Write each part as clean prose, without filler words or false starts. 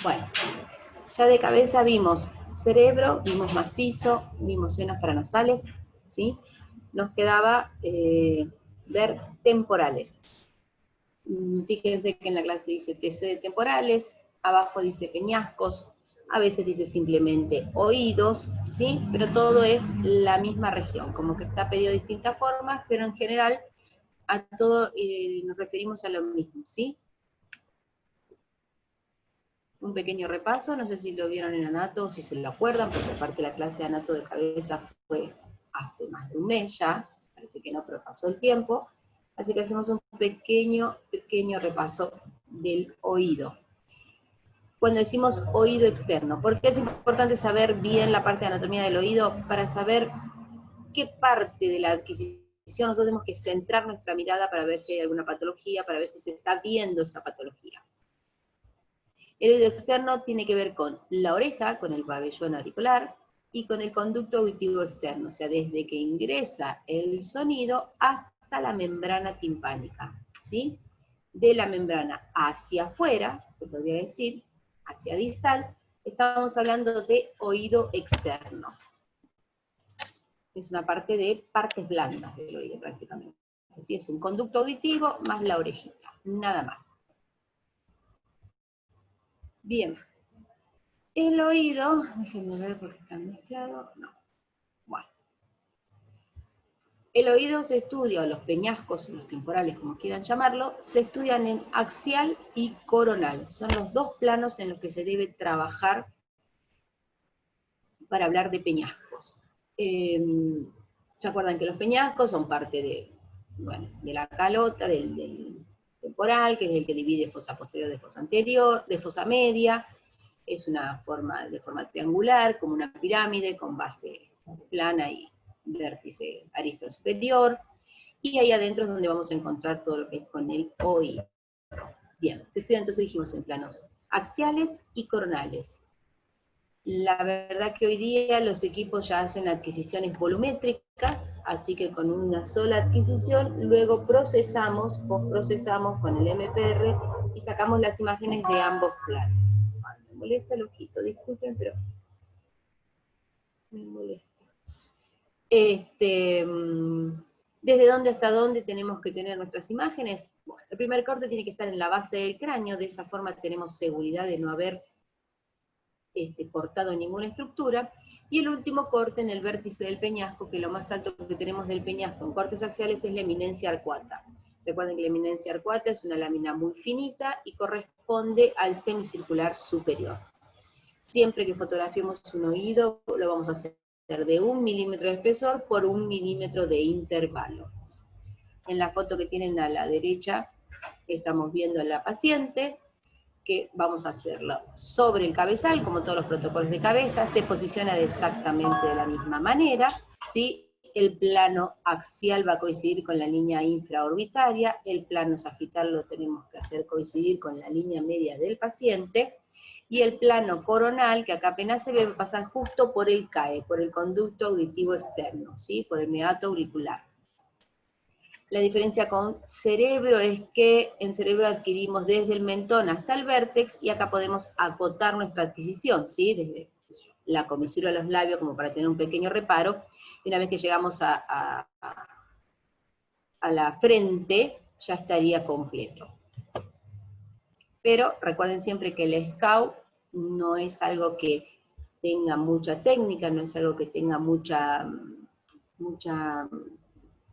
Bueno, ya de cabeza vimos cerebro, vimos macizo, vimos senos paranasales, ¿sí? Nos quedaba ver temporales. Fíjense que en la clase dice TC de temporales, abajo dice peñascos, a veces dice simplemente oídos, ¿sí? Pero todo es la misma región, como que está pedido de distintas formas, pero en general a todo nos referimos a lo mismo, ¿sí? Un pequeño repaso, no sé si lo vieron en Anato o si se lo acuerdan, porque aparte la clase de Anato de cabeza fue hace más de un mes ya, parece que no, pero pasó el tiempo, así que hacemos un pequeño repaso del oído. Cuando decimos oído externo, ¿por qué es importante saber bien la parte de anatomía del oído? Para saber qué parte de la adquisición nosotros tenemos que centrar nuestra mirada para ver si hay alguna patología, para ver si se está viendo esa patología. El oído externo tiene que ver con la oreja, con el pabellón auricular, y con el conducto auditivo externo, o sea, desde que ingresa el sonido hasta la membrana timpánica, ¿sí? De la membrana hacia afuera, se podría decir, hacia distal, estamos hablando de oído externo. Es una parte de partes blandas del oído prácticamente. Así es un conducto auditivo más la orejita, nada más. Bien. El oído, déjenme ver porque está mezclado, no. Bueno. El oído se estudia, o los peñascos, los temporales, como quieran llamarlo, se estudian en axial y coronal. Son los dos planos en los que se debe trabajar para hablar de peñascos. ¿Se acuerdan que los peñascos son parte de, bueno, de la calota, del temporal, que es el que divide fosa posterior de fosa anterior, de fosa media? Es una forma de forma triangular, como una pirámide, con base plana y vértice arista superior, y ahí adentro es donde vamos a encontrar todo lo que es con el oído. Bien, se estudia entonces, dijimos, en planos axiales y coronales. La verdad que hoy día los equipos ya hacen adquisiciones volumétricas, así que con una sola adquisición, luego procesamos, postprocesamos con el MPR y sacamos las imágenes de ambos planos. Me molesta el ojito, disculpen, pero me molesta. ¿Desde dónde hasta dónde tenemos que tener nuestras imágenes? Bueno, el primer corte tiene que estar en la base del cráneo, de esa forma tenemos seguridad de no haber cortado ninguna estructura, y el último corte en el vértice del peñasco, que lo más alto que tenemos del peñasco en cortes axiales es la eminencia arcuata. Recuerden que la eminencia arcuata es una lámina muy finita y corresponde al semicircular superior. Siempre que fotografiemos un oído, lo vamos a hacer de 1 milímetro de espesor por 1 milímetro de intervalo. En la foto que tienen a la derecha, estamos viendo a la paciente, que vamos a hacerlo sobre el cabezal, como todos los protocolos de cabeza, se posiciona exactamente de la misma manera, ¿sí? El plano axial va a coincidir con la línea infraorbitaria, el plano sagital lo tenemos que hacer coincidir con la línea media del paciente, y el plano coronal, que acá apenas se ve, va a pasar justo por el CAE, por el conducto auditivo externo, ¿sí? Por el meato auricular. La diferencia con cerebro es que en cerebro adquirimos desde el mentón hasta el vértex, y acá podemos acotar nuestra adquisición, ¿sí? Desde la comisura de los labios, como para tener un pequeño reparo, y una vez que llegamos a la frente, ya estaría completo. Pero recuerden siempre que el scout no es algo que tenga mucha técnica, no es algo que tenga mucha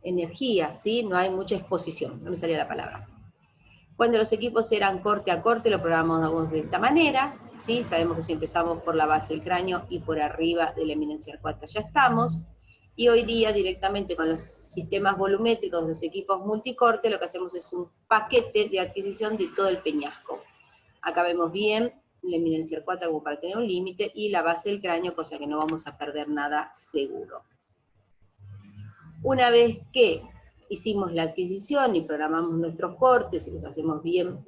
energía, ¿sí? No hay mucha exposición, no me salía la palabra. Cuando los equipos eran corte a corte, lo programamos de esta manera, ¿sí? Sabemos que si empezamos por la base del cráneo y por arriba de la eminencia arcuata ya estamos, y hoy día directamente con los sistemas volumétricos, los equipos multicorte, lo que hacemos es un paquete de adquisición de todo el peñasco. Acá vemos bien la eminencia arcuata como para tener un límite, y la base del cráneo, cosa que no vamos a perder nada seguro. Una vez que hicimos la adquisición y programamos nuestros cortes y los hacemos bien,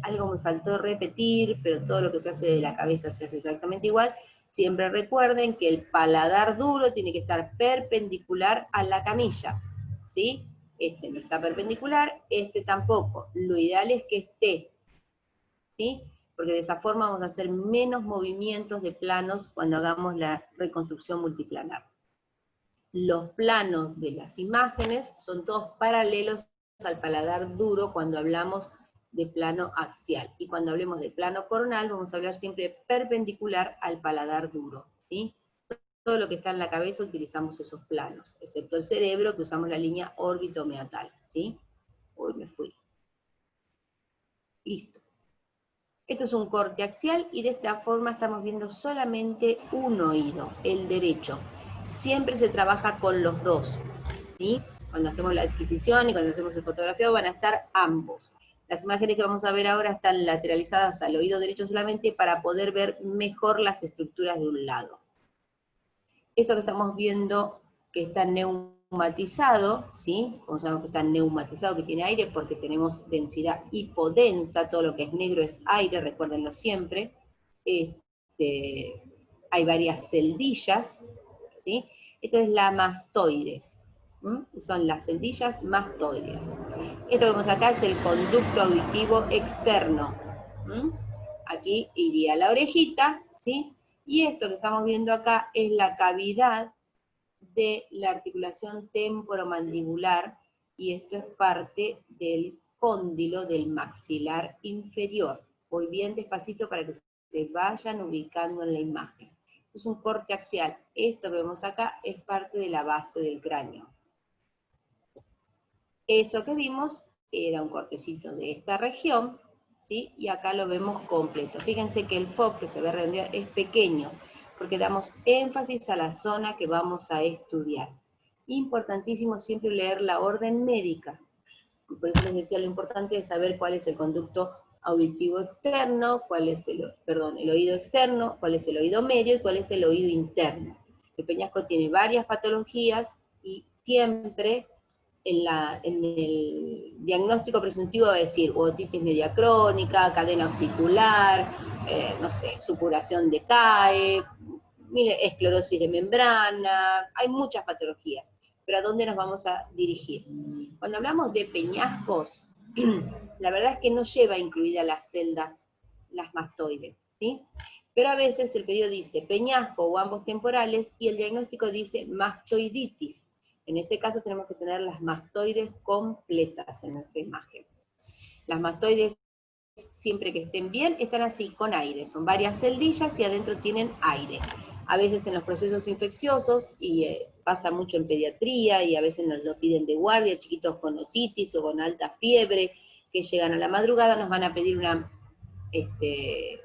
algo me faltó repetir, pero todo lo que se hace de la cabeza se hace exactamente igual. Siempre recuerden que el paladar duro tiene que estar perpendicular a la camilla, ¿sí? No está perpendicular, tampoco. Lo ideal es que esté, ¿sí? porque de esa forma vamos a hacer menos movimientos de planos cuando hagamos la reconstrucción multiplanar. Los planos de las imágenes son todos paralelos al paladar duro cuando hablamos de plano axial. Y cuando hablemos de plano coronal, vamos a hablar siempre perpendicular al paladar duro, ¿sí? Todo lo que está en la cabeza utilizamos esos planos, excepto el cerebro, que usamos la línea órbito-meatal, ¿sí? Uy, me fui. Listo. Esto es un corte axial y de esta forma estamos viendo solamente un oído, el derecho. Siempre se trabaja con los dos, ¿sí? Cuando hacemos la adquisición y cuando hacemos el fotografiado van a estar ambos. Las imágenes que vamos a ver ahora están lateralizadas al oído derecho solamente para poder ver mejor las estructuras de un lado. Esto que estamos viendo que está neumatizado, ¿sí? Como sabemos que está neumatizado, que tiene aire, porque tenemos densidad hipodensa, todo lo que es negro es aire, recuérdenlo siempre. Hay varias celdillas, ¿sí? Esto es la mastoides, son las celdillas mastoides. Esto que vemos acá es el conducto auditivo externo. Aquí iría la orejita, ¿sí? Y esto que estamos viendo acá es la cavidad de la articulación temporomandibular, y esto es parte del cóndilo del maxilar inferior. Voy bien despacito para que se vayan ubicando en la imagen. Esto es un corte axial. Esto que vemos acá es parte de la base del cráneo. Eso que vimos era un cortecito de esta región, ¿sí? Y acá lo vemos completo. Fíjense que el FOV que se ve redondeado es pequeño, porque damos énfasis a la zona que vamos a estudiar. Importantísimo siempre leer la orden médica. Por eso les decía lo importante de saber cuál es el conducto auditivo externo, cuál es el oído externo, cuál es el oído medio y cuál es el oído interno. El peñasco tiene varias patologías y siempre en el diagnóstico presuntivo va a decir otitis media crónica, cadena osicular, no sé, supuración de CAE, esclerosis de membrana, hay muchas patologías, pero ¿a dónde nos vamos a dirigir? Cuando hablamos de peñascos, la verdad es que no lleva incluidas las celdas, las mastoides, ¿sí? Pero a veces el pedido dice peñasco o ambos temporales y el diagnóstico dice mastoiditis. En ese caso tenemos que tener las mastoides completas en nuestra imagen. Las mastoides, siempre que estén bien, están así, con aire. Son varias celdillas y adentro tienen aire. A veces en los procesos infecciosos, y pasa mucho en pediatría, y a veces nos lo piden de guardia, chiquitos con otitis o con alta fiebre, que llegan a la madrugada, nos van a pedir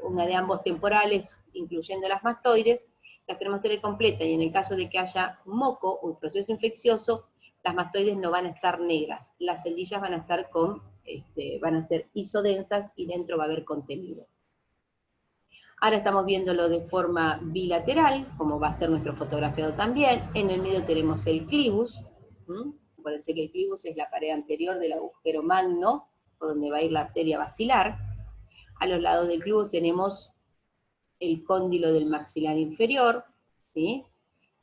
una de ambos temporales, incluyendo las mastoides, las tenemos que tener completa, y en el caso de que haya moco o un proceso infeccioso, las mastoides no van a estar negras, las celdillas van a estar van a ser isodensas y dentro va a haber contenido. Ahora estamos viéndolo de forma bilateral, como va a ser nuestro fotografiado también. En el medio tenemos el clivus. Acuérdense que el clivus es la pared anterior del agujero magno, por donde va a ir la arteria basilar. A los lados del clivus tenemos el cóndilo del maxilar inferior, ¿sí?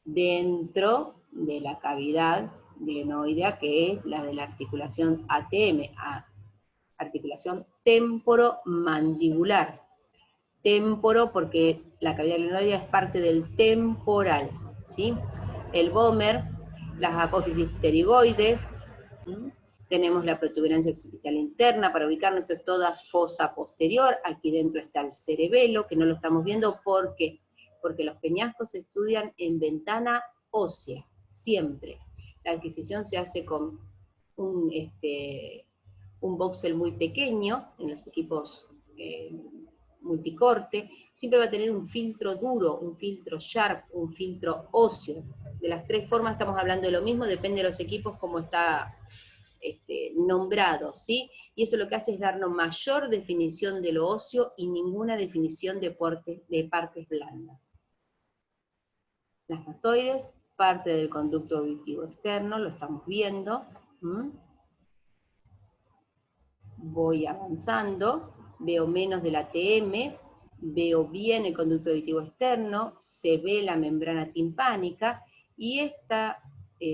Dentro de la cavidad glenoidea, que es la de la articulación ATM, articulación temporomandibular. Temporo porque la cavidad glenoidea es parte del temporal, ¿sí? El vómer, las apófisis pterigoides, tenemos la protuberancia occipital interna, para ubicarnos, esto es toda fosa posterior, aquí dentro está el cerebelo, que no lo estamos viendo, ¿por qué? Porque los peñascos se estudian en ventana ósea, siempre. La adquisición se hace con un voxel muy pequeño, en los equipos multicorte, siempre va a tener un filtro duro, un filtro sharp, un filtro óseo. De las tres formas estamos hablando de lo mismo, depende de los equipos cómo está nombrado, ¿sí? Y eso lo que hace es darnos mayor definición de lo óseo y ninguna definición de partes blandas. Las mastoides, parte del conducto auditivo externo, lo estamos viendo. Voy avanzando, veo menos del ATM, veo bien el conducto auditivo externo, se ve la membrana timpánica, y esta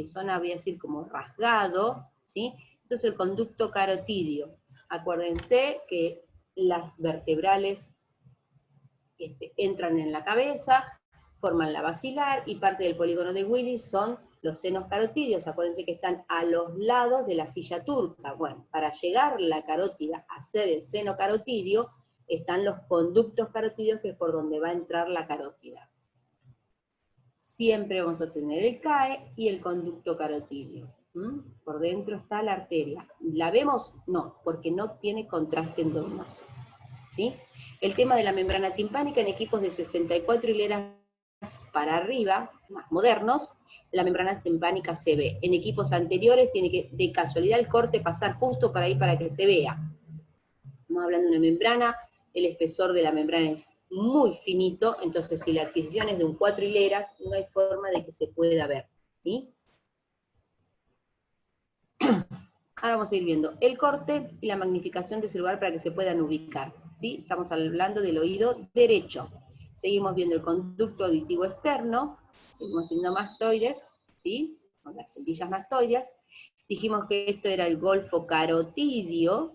zona voy a decir como rasgado, ¿sí? Esto es el conducto carotidio. Acuérdense que las vertebrales entran en la cabeza, forman la basilar, y parte del polígono de Willis son los senos carotídeos. Acuérdense que están a los lados de la silla turca. Bueno, para llegar la carótida a ser el seno carotídeo, están los conductos carotídeos, que es por donde va a entrar la carótida. Siempre vamos a tener el CAE y el conducto carotídeo. Por dentro está la arteria. ¿La vemos? No, porque no tiene contraste endogenoso. ¿Sí? El tema de la membrana timpánica en equipos de 64 hileras para arriba, más modernos, la membrana timpánica se ve. En equipos anteriores tiene que, de casualidad, el corte pasar justo por ahí para que se vea. Estamos hablando de una membrana, el espesor de la membrana es muy finito, entonces si la adquisición es de un 4 hileras, no hay forma de que se pueda ver. ¿Sí? Ahora vamos a ir viendo el corte y la magnificación de ese lugar para que se puedan ubicar. ¿Sí? Estamos hablando del oído derecho. Seguimos viendo el conducto auditivo externo, seguimos viendo mastoides, ¿sí? Con las celdillas mastoides. Dijimos que esto era el golfo carotidio,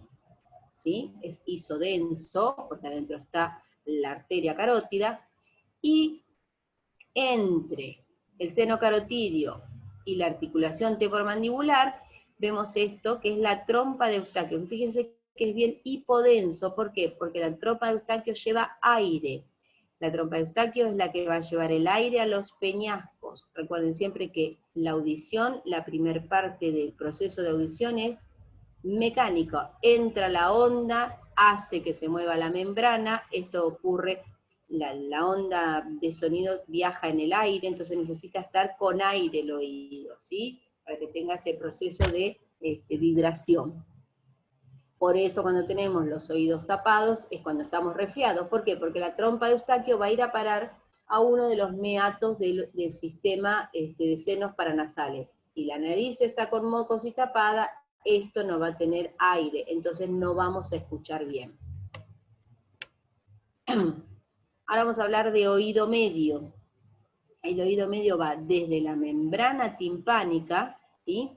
¿sí? Es isodenso, porque adentro está la arteria carótida, y entre el seno carotidio y la articulación temporomandibular, vemos esto, que es la trompa de Eustaquio. Fíjense que es bien hipodenso. ¿Por qué? Porque la trompa de Eustaquio lleva aire. La trompa de Eustaquio es la que va a llevar el aire a los peñascos. Recuerden siempre que la audición, la primer parte del proceso de audición es mecánico. Entra la onda, hace que se mueva la membrana, esto ocurre, la onda de sonido viaja en el aire, entonces necesita estar con aire el oído, ¿sí? Para que tenga ese proceso de vibración. Por eso cuando tenemos los oídos tapados es cuando estamos resfriados. ¿Por qué? Porque la trompa de Eustaquio va a ir a parar a uno de los meatos del sistema de senos paranasales. Si la nariz está con mocos y tapada, esto no va a tener aire, entonces no vamos a escuchar bien. Ahora vamos a hablar de oído medio. El oído medio va desde la membrana timpánica, ¿sí?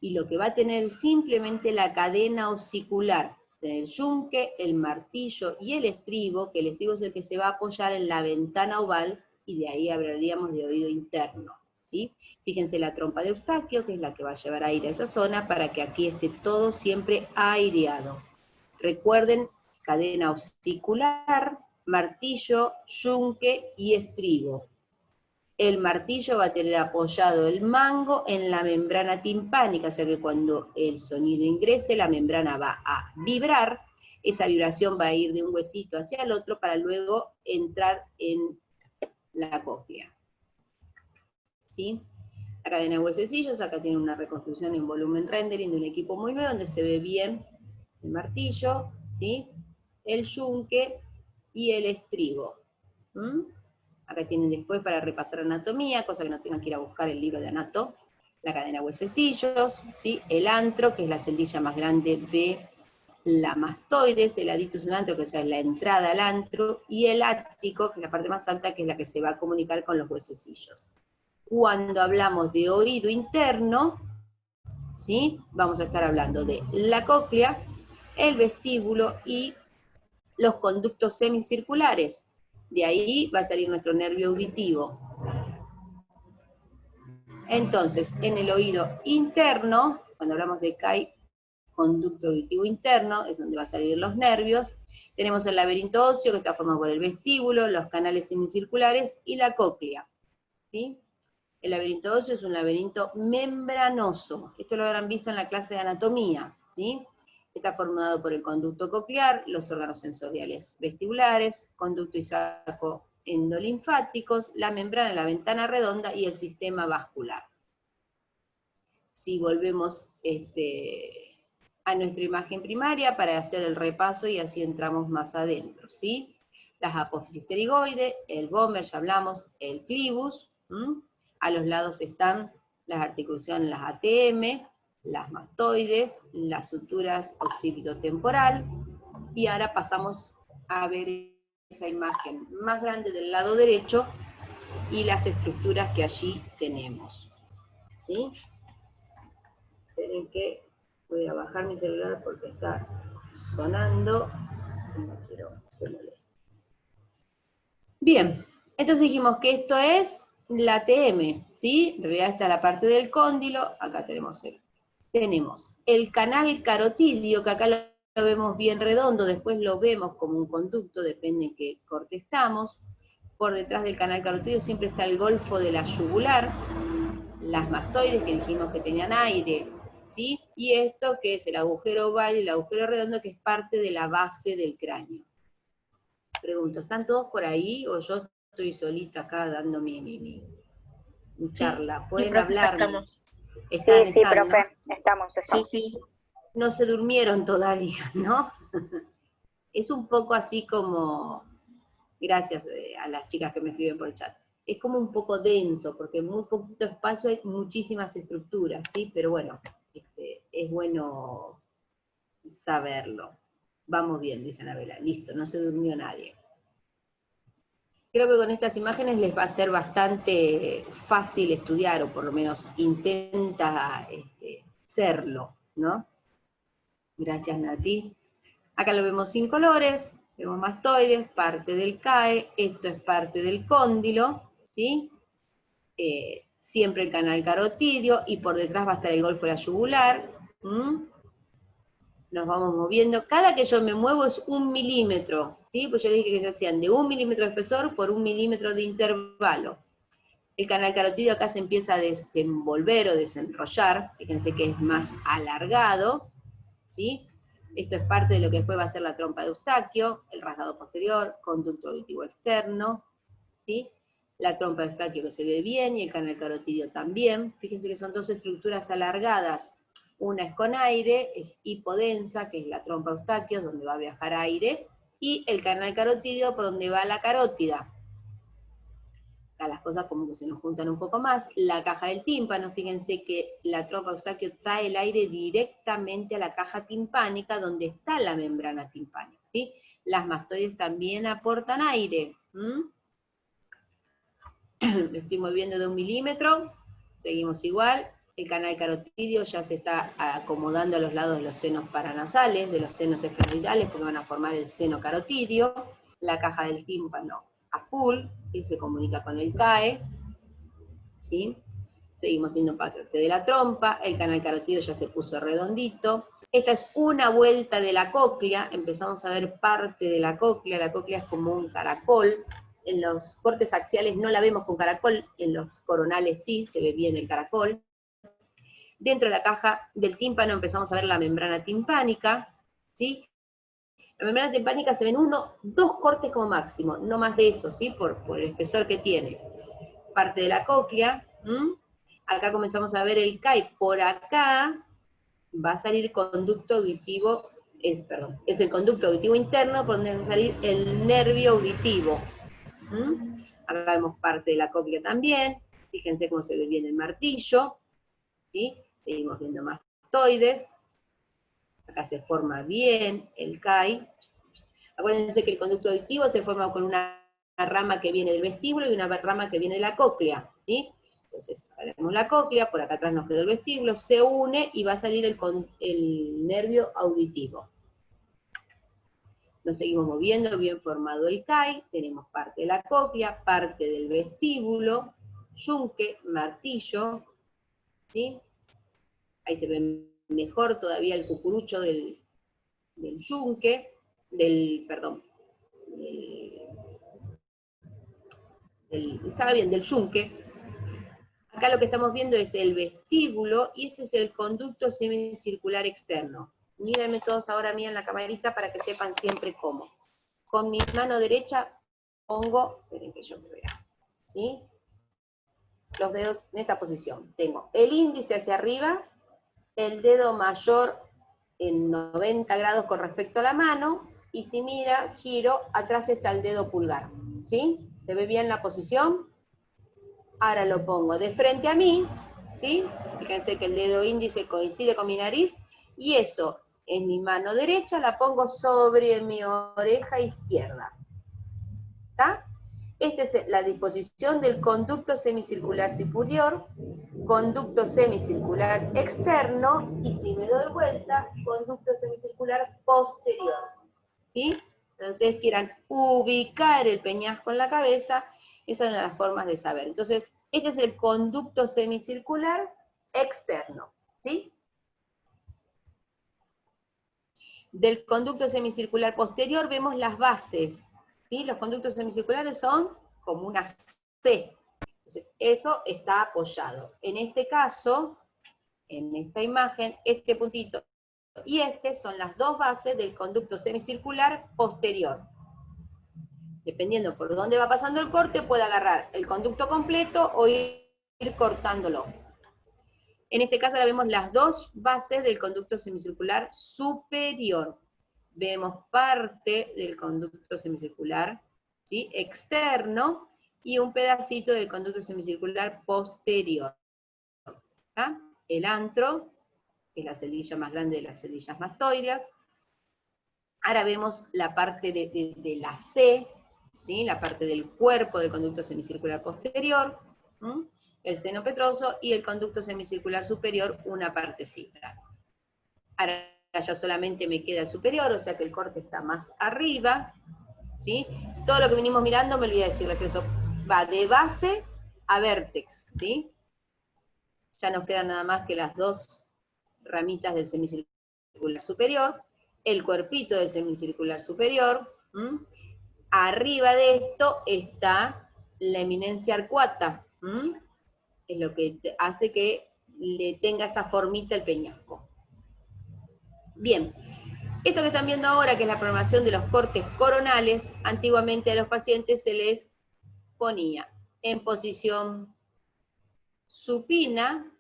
Y lo que va a tener simplemente la cadena osicular, el yunque, el martillo y el estribo, que el estribo es el que se va a apoyar en la ventana oval, y de ahí hablaríamos de oído interno, ¿sí? Fíjense la trompa de Eustaquio, que es la que va a llevar aire a esa zona, para que aquí esté todo siempre aireado. Recuerden, cadena osicular, martillo, yunque y estribo. El martillo va a tener apoyado el mango en la membrana timpánica, o sea que cuando el sonido ingrese, la membrana va a vibrar, esa vibración va a ir de un huesito hacia el otro para luego entrar en la cóclea. ¿Sí? La cadena de huesecillos, acá tiene una reconstrucción en volumen rendering de un equipo muy nuevo, donde se ve bien el martillo, ¿sí? El yunque y el estribo. Acá tienen después para repasar anatomía, cosa que no tengan que ir a buscar el libro de Anato. La cadena de huesecillos, ¿sí? El antro, que es la celdilla más grande de la mastoides, el aditus del antro, que es la entrada al antro, y el ático, que es la parte más alta, que es la que se va a comunicar con los huesecillos. Cuando hablamos de oído interno, ¿sí? Vamos a estar hablando de la cóclea, el vestíbulo y los conductos semicirculares. De ahí va a salir nuestro nervio auditivo. Entonces, en el oído interno, cuando hablamos de CAI, conducto auditivo interno, es donde va a salir los nervios, tenemos el laberinto óseo, que está formado por el vestíbulo, los canales semicirculares y la cóclea. ¿Sí? El laberinto óseo es un laberinto membranoso. Esto lo habrán visto en la clase de anatomía, ¿sí? Está formado por el conducto coclear, los órganos sensoriales vestibulares, conducto y saco endolinfáticos, la membrana, la ventana redonda y el sistema vascular. Si volvemos a nuestra imagen primaria para hacer el repaso y así entramos más adentro, ¿sí? Las apófisis pterigoide, el Bomer, ya hablamos, el clivus, a los lados están las articulaciones, las ATM, las mastoides, las suturas occipito-temporal, y ahora pasamos a ver esa imagen más grande del lado derecho y las estructuras que allí tenemos. ¿Sí? Esperen que voy a bajar mi celular porque está sonando y no quiero que moleste. Bien, entonces dijimos que esto es la TM, ¿sí? En realidad esta es la parte del cóndilo, acá tenemos el canal carotidio, que acá lo vemos bien redondo, después lo vemos como un conducto, depende en qué corte estamos. Por detrás del canal carotidio siempre está el golfo de la yugular, las mastoides que dijimos que tenían aire, ¿sí? Y esto que es el agujero oval y el agujero redondo, que es parte de la base del cráneo. Pregunto, ¿están todos por ahí o yo estoy solita acá dando mi charla? Sí, ¿Pueden profe, acá hablarme? estamos. Están, Sí, ¿no? profe, estamos. Sí. No se durmieron todavía, ¿no? Es un poco así como, gracias a las chicas que me escriben por el chat, es como un poco denso, porque en muy poquito espacio hay muchísimas estructuras, ¿sí? Pero bueno, es bueno saberlo. Vamos bien, dice Anabela. Listo, no se durmió nadie. Creo que con estas imágenes les va a ser bastante fácil estudiar, o por lo menos intenta serlo, ¿no? Gracias, Nati. Acá lo vemos sin colores, vemos mastoides, parte del CAE, esto es parte del cóndilo, ¿sí? Siempre el canal carotidio, y por detrás va a estar el golfo de la yugular. Nos vamos moviendo. Cada que yo me muevo es 1 milímetro, ¿sí? Pues yo les dije que se hacían de 1 milímetro de espesor por 1 milímetro de intervalo. El canal carotidio acá se empieza a desenvolver o desenrollar, fíjense que es más alargado, ¿sí? Esto es parte de lo que después va a ser la trompa de Eustaquio, el rasgado posterior, conducto auditivo externo, ¿sí? La trompa de Eustaquio que se ve bien y el canal carotidio también. Fíjense que son dos estructuras alargadas. Una es con aire, es hipodensa, que es la trompa de Eustaquio, donde va a viajar aire, y el canal carotidio por donde va la carótida. Acá las cosas como que se nos juntan un poco más. La caja del tímpano, fíjense que la trompa de Eustaquio trae el aire directamente a la caja timpánica, donde está la membrana timpánica, ¿sí? Las mastoides también aportan aire. Me estoy moviendo de 1 milímetro, seguimos igual. El canal carotidio ya se está acomodando a los lados de los senos paranasales, de los senos esfenoidales, porque van a formar el seno carotidio. La caja del tímpano a full, que se comunica con el CAE, ¿sí? Seguimos viendo parte de la trompa, el canal carotidio ya se puso redondito. Esta es una vuelta de la cóclea, empezamos a ver parte de la cóclea es como un caracol. En los cortes axiales no la vemos con caracol, en los coronales sí, se ve bien el caracol. Dentro de la caja del tímpano empezamos a ver la membrana timpánica, ¿sí? La membrana timpánica se ven 1, 2 cortes como máximo, no más de eso, ¿sí? Por el espesor que tiene. Parte de la cóclea, acá comenzamos a ver el CAI, por acá va a salir conducto auditivo, es el conducto auditivo interno por donde va a salir el nervio auditivo. Acá vemos parte de la cóclea también, fíjense cómo se ve bien el martillo, ¿sí? Seguimos viendo mastoides, acá se forma bien el CAI. Acuérdense que el conducto auditivo se forma con una rama que viene del vestíbulo y una rama que viene de la cóclea, ¿sí? Entonces, haremos la cóclea, por acá atrás nos quedó el vestíbulo, se une y va a salir el nervio auditivo. Nos seguimos moviendo, bien formado el CAI, tenemos parte de la cóclea, parte del vestíbulo, yunque, martillo, ¿sí? Ahí se ve mejor todavía el cucurucho del yunque, del yunque. Acá lo que estamos viendo es el vestíbulo y este es el conducto semicircular externo. Mírenme todos ahora a mí en la camarita para que sepan siempre cómo. Con mi mano derecha pongo, esperen que yo me vea, ¿sí? Los dedos en esta posición. Tengo el índice hacia arriba, el dedo mayor en 90 grados con respecto a la mano, y si mira, giro, atrás está el dedo pulgar, ¿sí? ¿Se ve bien la posición? Ahora lo pongo de frente a mí, ¿sí? Fíjense que el dedo índice coincide con mi nariz, y eso en mi mano derecha la pongo sobre mi oreja izquierda. ¿Está? Esta es la disposición del conducto semicircular superior, conducto semicircular externo, y si me doy vuelta, conducto semicircular posterior. ¿Sí? Cuando ustedes quieran ubicar el peñasco en la cabeza, esa es una de las formas de saber. Entonces, este es el conducto semicircular externo, ¿sí? Del conducto semicircular posterior vemos las bases, ¿sí? Los conductos semicirculares son como una C. Entonces, eso está apoyado. En este caso, en esta imagen, este puntito y este son las dos bases del conducto semicircular posterior. Dependiendo por dónde va pasando el corte, puede agarrar el conducto completo o ir cortándolo. En este caso ahora vemos las dos bases del conducto semicircular superior. Vemos parte del conducto semicircular, ¿sí?, externo y un pedacito del conducto semicircular posterior. ¿Está? El antro, que es la celdilla más grande de las celdillas mastoideas. Ahora vemos la parte de la C, ¿sí?, la parte del cuerpo del conducto semicircular posterior, el seno petroso, y el conducto semicircular superior, una partecita. Ahora ya solamente me queda el superior, o sea que el corte está más arriba, ¿sí? Todo lo que venimos mirando, me olvidé decirles eso, va de base a vértex, ¿sí? Ya nos quedan nada más que las dos ramitas del semicircular superior, el cuerpito del semicircular superior. Arriba de esto está la eminencia arcuata, es lo que hace que le tenga esa formita el peñasco. Bien, esto que están viendo ahora, que es la programación de los cortes coronales, antiguamente a los pacientes se les ponía en posición supina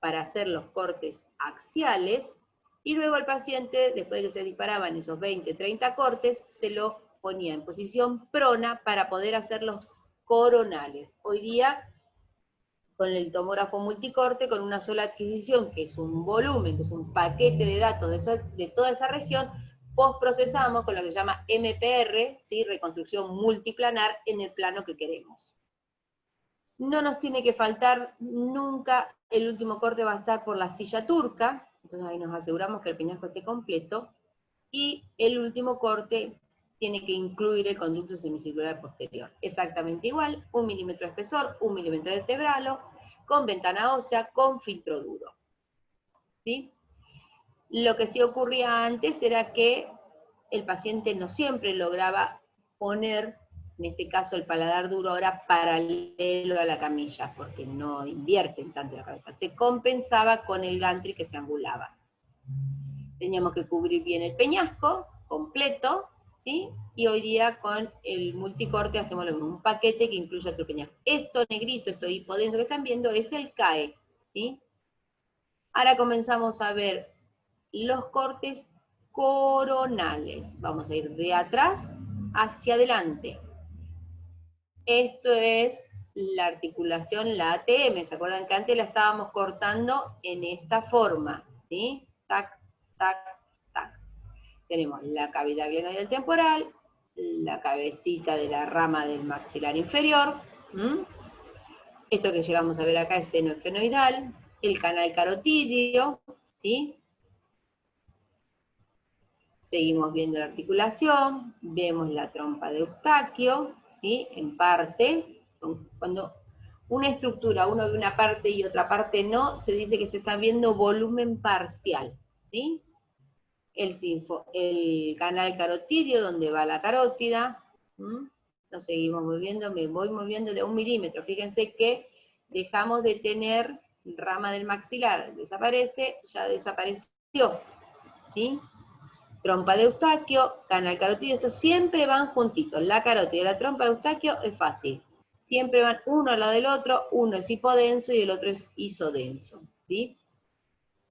para hacer los cortes axiales, y luego el paciente, después de que se disparaban esos 20, 30 cortes, se lo ponía en posición prona para poder hacer los coronales. Hoy día, con el tomógrafo multicorte, con una sola adquisición, que es un volumen, que es un paquete de datos de toda esa región, postprocesamos con lo que se llama MPR, ¿sí?, reconstrucción multiplanar, en el plano que queremos. No nos tiene que faltar nunca, el último corte va a estar por la silla turca, entonces ahí nos aseguramos que el peñasco esté completo, y el último corte tiene que incluir el conducto semicircular posterior. Exactamente igual, 1 milímetro de espesor, 1 milímetro de vertebralo, con ventana ósea, con filtro duro. ¿Sí? Lo que sí ocurría antes era que el paciente no siempre lograba poner, en este caso el paladar duro, ahora paralelo a la camilla, porque no invierten tanto la cabeza. Se compensaba con el gantry que se angulaba. Teníamos que cubrir bien el peñasco completo, ¿sí? Y hoy día con el multicorte hacemos lo mismo, un paquete que incluye otro peñasco. Esto negrito, esto hipodenso que están viendo, es el CAE, ¿sí? Ahora comenzamos a ver los cortes coronales. Vamos a ir de atrás hacia adelante. Esto es la articulación, la ATM. ¿Se acuerdan que antes la estábamos cortando en esta forma? ¿Sí? Tac, tac, tac. Tenemos la cavidad glenoidal temporal, la cabecita de la rama del maxilar inferior. Esto que llegamos a ver acá es seno efenoidal, el canal carotídeo, ¿sí? Seguimos viendo la articulación, vemos la trompa de Eustaquio, ¿sí?, en parte. Cuando una estructura, uno ve una parte y otra parte no, se dice que se está viendo volumen parcial, ¿sí? El canal carotídeo, donde va la carótida, nos seguimos moviendo, me voy moviendo de 1 milímetro. Fíjense que dejamos de tener rama del maxilar, desaparece, ya desapareció, ¿sí? Trompa de Eustaquio, canal carotídeo, estos siempre van juntitos. La carótida y la trompa de Eustaquio es fácil. Siempre van uno al lado del otro, uno es hipodenso y el otro es isodenso, ¿sí?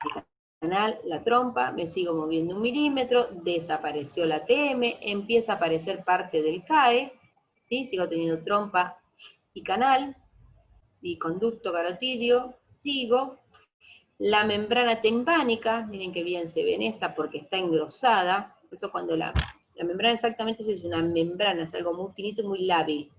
El canal, la trompa, me sigo moviendo 1 milímetro, desapareció la TM, empieza a aparecer parte del CAE, ¿sí? Sigo teniendo trompa y canal, y conducto carotídeo, sigo. La membrana timpánica, miren que bien se ve en esta porque está engrosada. Eso cuando la membrana exactamente es una membrana, es algo muy finito y muy lábil.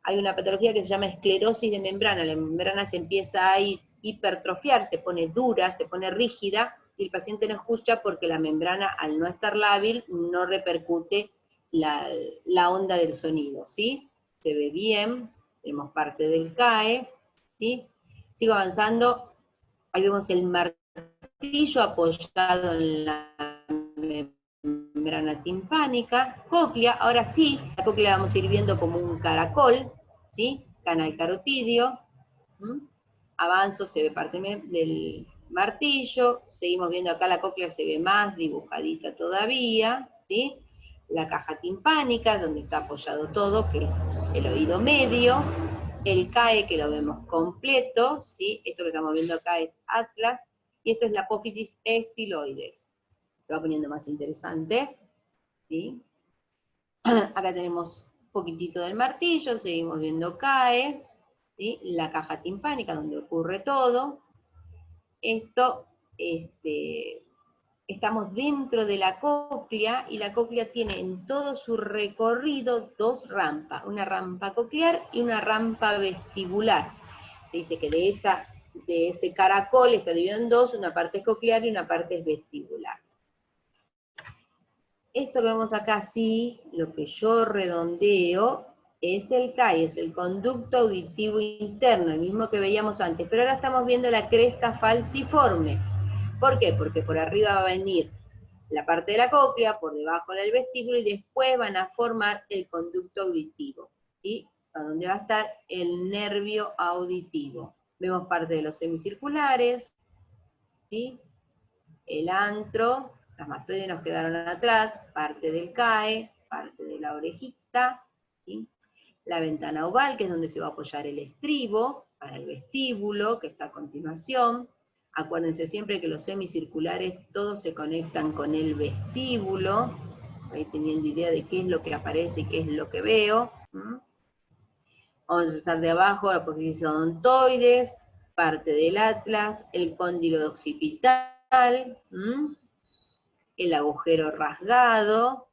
Hay una patología que se llama esclerosis de membrana. La membrana se empieza a hipertrofiar, se pone dura, se pone rígida, y el paciente no escucha porque la membrana, al no estar lábil, no repercute la onda del sonido, ¿sí? Se ve bien, tenemos parte del CAE, ¿sí? Sigo avanzando, ahí vemos el martillo apoyado en la membrana timpánica, cóclea, ahora sí, la cóclea la vamos a ir viendo como un caracol, ¿sí? Canal carotidio, avanzo, se ve parte del martillo, seguimos viendo acá la cóclea, se ve más dibujadita todavía, ¿sí? La caja timpánica, donde está apoyado todo, que es el oído medio, el CAE, que lo vemos completo, ¿sí? Esto que estamos viendo acá es Atlas, y esto es la apófisis estiloides. Se va poniendo más interesante, ¿sí? Acá tenemos un poquitito del martillo, seguimos viendo CAE, ¿sí? La caja timpánica, donde ocurre todo. Esto, estamos dentro de la cóclea, y la cóclea tiene en todo su recorrido dos rampas, una rampa coclear y una rampa vestibular. Se dice que de ese caracol está dividido en dos, una parte es coclear y una parte es vestibular. Esto que vemos acá, sí, lo que yo redondeo, es el CAI, es el conducto auditivo interno, el mismo que veíamos antes, pero ahora estamos viendo la cresta falciforme. ¿Por qué? Porque por arriba va a venir la parte de la cóclea, por debajo del vestíbulo, y después van a formar el conducto auditivo, ¿sí? A donde va a estar el nervio auditivo. Vemos parte de los semicirculares, ¿sí? El antro, las mastoides nos quedaron atrás, parte del CAE, parte de la orejita, ¿sí? La ventana oval, que es donde se va a apoyar el estribo, para el vestíbulo, que está a continuación. Acuérdense siempre que los semicirculares todos se conectan con el vestíbulo, ahí teniendo idea de qué es lo que aparece y qué es lo que veo. Vamos a empezar de abajo, la apófisis odontoides, parte del atlas, el cóndilo occipital, el agujero rasgado,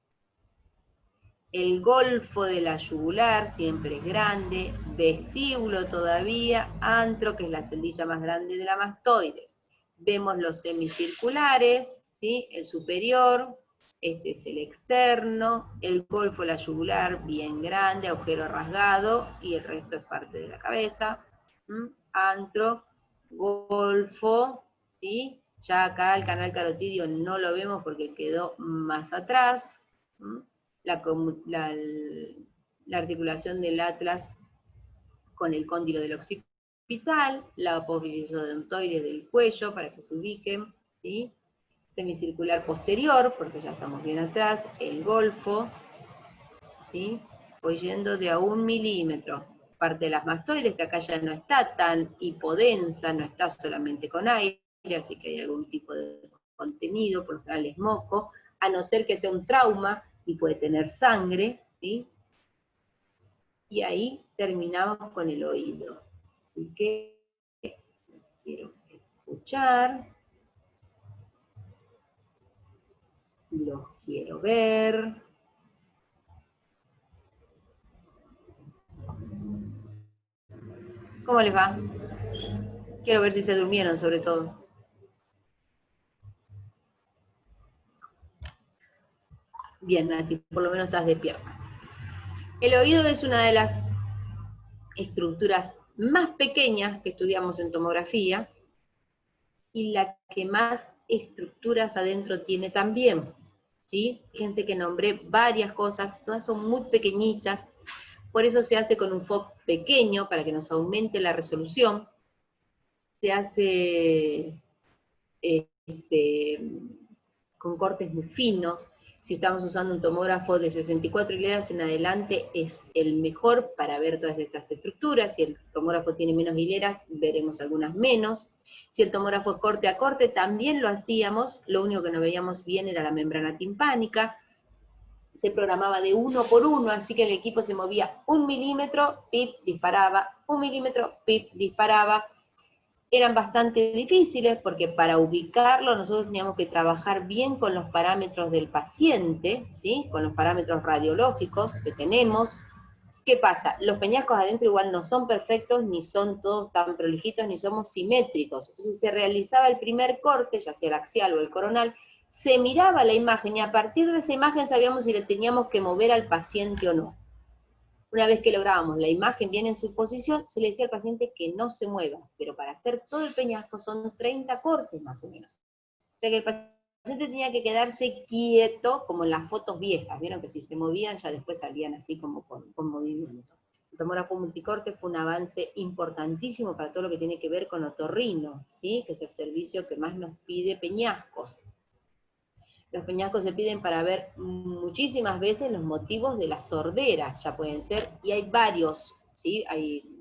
el golfo de la yugular, siempre es grande, vestíbulo todavía, antro, que es la celdilla más grande de la mastoides. Vemos los semicirculares, ¿sí? El superior, este es el externo, el golfo de la yugular, bien grande, agujero rasgado, y el resto es parte de la cabeza. Antro, golfo, ¿sí? Ya acá el canal carotidio no lo vemos porque quedó más atrás. La articulación del atlas con el cóndilo del occipital, la apófisis odontoides del cuello, para que se ubiquen, ¿sí? Semicircular posterior, porque ya estamos bien atrás, el golfo, ¿sí? Voy yendo de a 1 milímetro. Parte de las mastoides, que acá ya no está tan hipodensa, no está solamente con aire, así que hay algún tipo de contenido, por lo general es moco, a no ser que sea un trauma, y puede tener sangre, ¿sí? Y ahí terminamos con el oído. Así que quiero escuchar, los quiero ver. ¿Cómo les va? Quiero ver si se durmieron, sobre todo. Bien, Nati, por lo menos estás despierta. El oído es una de las estructuras más pequeñas que estudiamos en tomografía, y la que más estructuras adentro tiene también, ¿sí? Fíjense que nombré varias cosas, todas son muy pequeñitas, por eso se hace con un FOV pequeño, para que nos aumente la resolución. Se hace con cortes muy finos. Si estamos usando un tomógrafo de 64 hileras en adelante, es el mejor para ver todas estas estructuras. Si el tomógrafo tiene menos hileras, veremos algunas menos. Si el tomógrafo es corte a corte, también lo hacíamos, lo único que no veíamos bien era la membrana timpánica. Se programaba de 1 por 1, así que el equipo se movía 1 milímetro, pip, disparaba, 1 milímetro, pip, disparaba. Eran bastante difíciles porque para ubicarlo nosotros teníamos que trabajar bien con los parámetros del paciente, ¿sí? Con los parámetros radiológicos que tenemos. ¿Qué pasa? Los peñascos adentro igual no son perfectos, ni son todos tan prolijitos, ni somos simétricos. Entonces se realizaba el primer corte, ya sea el axial o el coronal, se miraba la imagen y a partir de esa imagen sabíamos si le teníamos que mover al paciente o no. Una vez que lográbamos la imagen bien en su posición, se le decía al paciente que no se mueva, pero para hacer todo el peñasco son 30 cortes más o menos. O sea que el paciente tenía que quedarse quieto, como en las fotos viejas, vieron que si se movían ya después salían así como con movimiento. El tomógrafo multicorte fue un avance importantísimo para todo lo que tiene que ver con otorrino, ¿sí? Que es el servicio que más nos pide Peñascos. Los peñascos se piden para ver muchísimas veces los motivos de la sordera, ya pueden ser, y hay varios, ¿sí?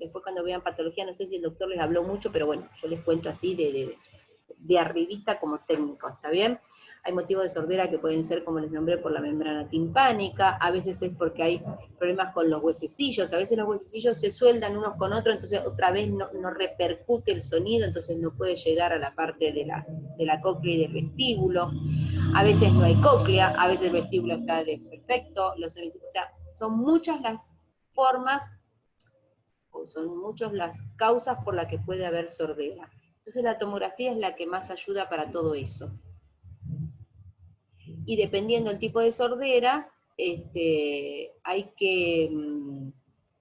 Después cuando vean patología, no sé si el doctor les habló mucho, pero bueno, yo les cuento así de arribita como técnico, ¿está bien? Hay motivos de sordera que pueden ser, como les nombré, por la membrana timpánica, a veces es porque hay problemas con los huesecillos, a veces los huesecillos se sueldan unos con otros, entonces otra vez no repercute el sonido, entonces no puede llegar a la parte de la cóclea y del vestíbulo. A veces no hay cóclea, a veces el vestíbulo está desperfecto, o sea, son muchas las formas, o son muchas las causas por las que puede haber sordera. Entonces la tomografía es la que más ayuda para todo eso. Y dependiendo del tipo de sordera, hay que,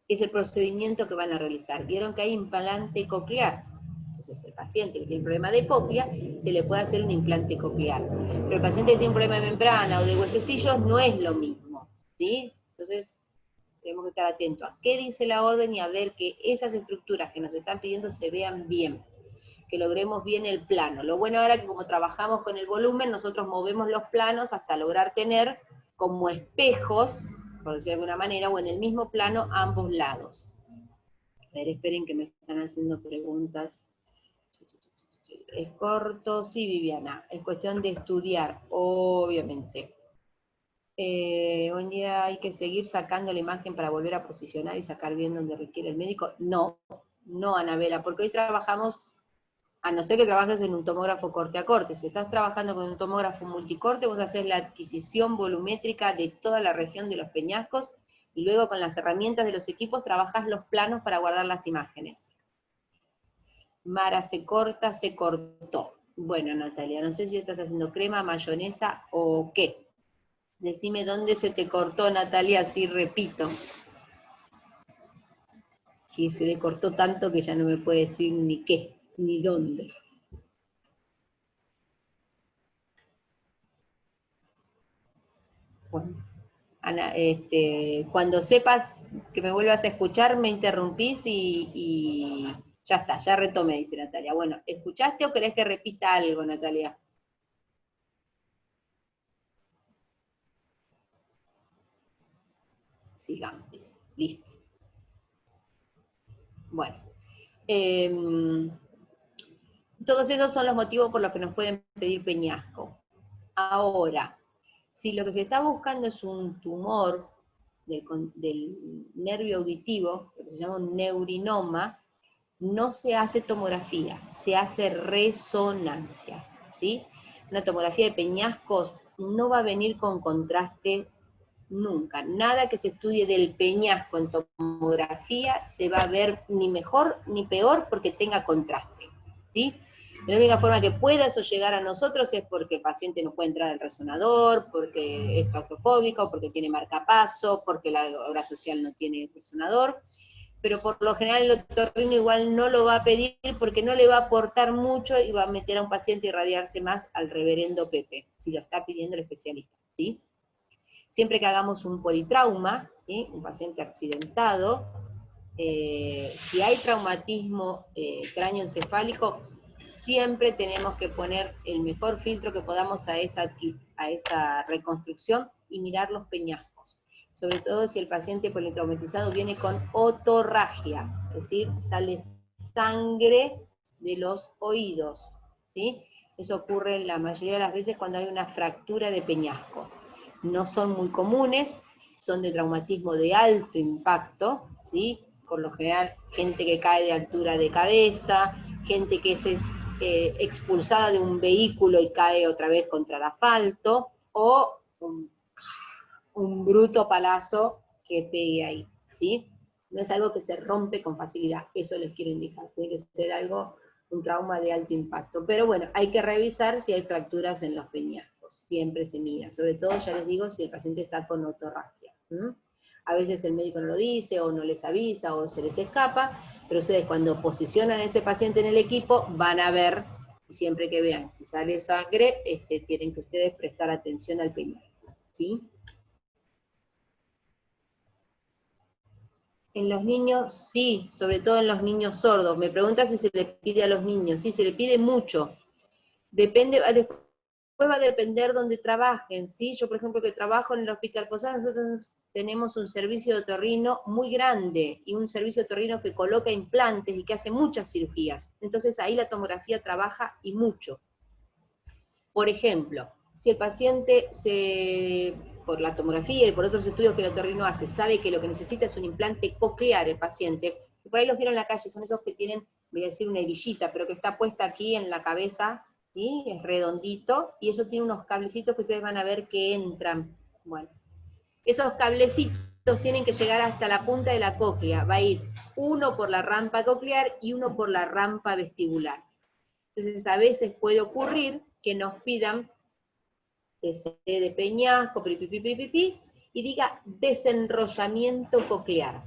es el procedimiento que van a realizar. Vieron que hay implante coclear. Entonces el paciente que tiene un problema de cóclea, se le puede hacer un implante coclear. Pero el paciente que tiene un problema de membrana o de huesecillos no es lo mismo, ¿sí? Entonces tenemos que estar atentos a qué dice la orden y a ver que esas estructuras que nos están pidiendo se vean bien, que logremos bien el plano. Lo bueno ahora es que como trabajamos con el volumen, nosotros movemos los planos hasta lograr tener como espejos, por decirlo de alguna manera, o en el mismo plano ambos lados. A ver, esperen que me están haciendo preguntas. Es corto, sí, Viviana, es cuestión de estudiar, obviamente. Hoy en día hay que seguir sacando la imagen para volver a posicionar y sacar bien donde requiere el médico. No, Anabela, porque hoy trabajamos, a no ser que trabajes en un tomógrafo corte a corte. Si estás trabajando con un tomógrafo multicorte, vos haces la adquisición volumétrica de toda la región de los peñascos y luego con las herramientas de los equipos trabajas los planos para guardar las imágenes. Mara, se corta, se cortó. Bueno, Natalia, no sé si estás haciendo crema, mayonesa o qué. Decime dónde se te cortó, Natalia, así repito. Que se le cortó tanto que ya no me puede decir ni qué, ni dónde. Bueno, Ana, cuando sepas que me vuelvas a escuchar, me interrumpís y ya está, ya retomé, dice Natalia. Bueno, ¿escuchaste o querés que repita algo, Natalia? Sigamos, dice. Listo. Bueno. Todos esos son los motivos por los que nos pueden pedir peñasco. Ahora, si lo que se está buscando es un tumor del nervio auditivo, que se llama un neurinoma, no se hace tomografía, se hace resonancia, ¿sí? Una tomografía de peñascos no va a venir con contraste nunca. Nada que se estudie del peñasco en tomografía se va a ver ni mejor ni peor porque tenga contraste, ¿sí? La única forma que pueda eso llegar a nosotros es porque el paciente no puede entrar al resonador, porque es claustrofóbico, porque tiene marcapaso, porque la obra social no tiene resonador, pero por lo general el otorrino igual no lo va a pedir porque no le va a aportar mucho y va a meter a un paciente a irradiarse más al reverendo Pepe, si lo está pidiendo el especialista, ¿sí? Siempre que hagamos un politrauma, ¿sí? Un paciente accidentado, si hay traumatismo cráneoencefálico, siempre tenemos que poner el mejor filtro que podamos a esa reconstrucción y mirar los peñascos. Sobre todo si el paciente politraumatizado viene con otorragia, es decir, sale sangre de los oídos, ¿sí? Eso ocurre la mayoría de las veces cuando hay una fractura de peñasco. No son muy comunes, son de traumatismo de alto impacto, ¿sí? Por lo general, gente que cae de altura de cabeza, gente que es expulsada de un vehículo y cae otra vez contra el asfalto, o un bruto palazo que pegue ahí, ¿sí? No es algo que se rompe con facilidad, eso les quiero indicar. Tiene que ser algo, un trauma de alto impacto. Pero bueno, hay que revisar si hay fracturas en los peñascos. Siempre se mira. Sobre todo, ya les digo, si el paciente está con otorragia. A veces el médico no lo dice, o no les avisa, o se les escapa, pero ustedes cuando posicionan a ese paciente en el equipo, van a ver, siempre que vean si sale sangre, tienen que ustedes prestar atención al peñasco, ¿sí? En los niños, sí, sobre todo en los niños sordos. Me pregunta si se le pide a los niños. Sí, se le pide mucho. Depende, después va a depender dónde trabajen, ¿sí? Yo, por ejemplo, que trabajo en el Hospital Posada, nosotros tenemos un servicio de otorrino muy grande, y un servicio de otorrino que coloca implantes y que hace muchas cirugías. Entonces ahí la tomografía trabaja y mucho. Por ejemplo, si el paciente por la tomografía y por otros estudios que el otorrino hace, sabe que lo que necesita es un implante coclear el paciente, y por ahí los vieron en la calle, son esos que tienen, voy a decir una hebillita, pero que está puesta aquí en la cabeza, ¿sí? Es redondito, y eso tiene unos cablecitos que ustedes van a ver que entran. Bueno, esos cablecitos tienen que llegar hasta la punta de la cóclea, va a ir uno por la rampa coclear y uno por la rampa vestibular. Entonces a veces puede ocurrir que nos pidan de peñasco, y diga desenrollamiento coclear.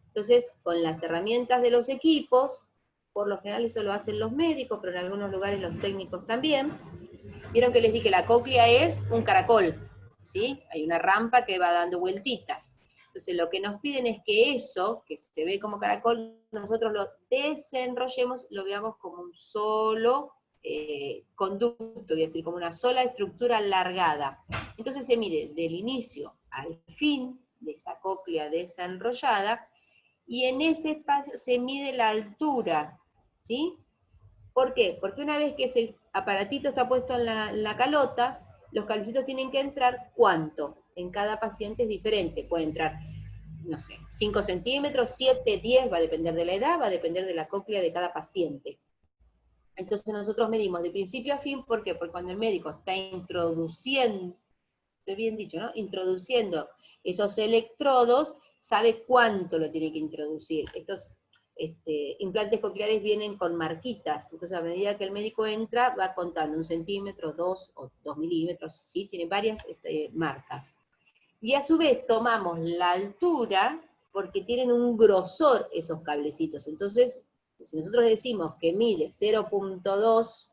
Entonces, con las herramientas de los equipos, por lo general eso lo hacen los médicos, pero en algunos lugares los técnicos también. Vieron que les dije que la cóclea es un caracol, ¿sí? Hay una rampa que va dando vueltitas. Entonces lo que nos piden es que eso, que se ve como caracol, nosotros lo desenrollemos, lo veamos como un solo conducto, voy a decir, como una sola estructura alargada. Entonces se mide del inicio al fin de esa cóclea desenrollada, y en ese espacio se mide la altura, ¿sí? ¿Por qué? Porque una vez que ese aparatito está puesto en la calota, los cablecitos tienen que entrar, ¿cuánto? En cada paciente es diferente, puede entrar, no sé, 5 centímetros, 7, 10, va a depender de la edad, va a depender de la cóclea de cada paciente. Entonces nosotros medimos de principio a fin, ¿por qué? Porque cuando el médico está introduciendo, bien dicho, ¿no? Introduciendo esos electrodos, sabe cuánto lo tiene que introducir. Estos implantes cocleares vienen con marquitas, entonces a medida que el médico entra, va contando 1 centímetro, 2 o 2 milímetros, ¿sí? Tiene varias marcas. Y a su vez tomamos la altura, porque tienen un grosor esos cablecitos. Entonces, si nosotros decimos que mide 0.2,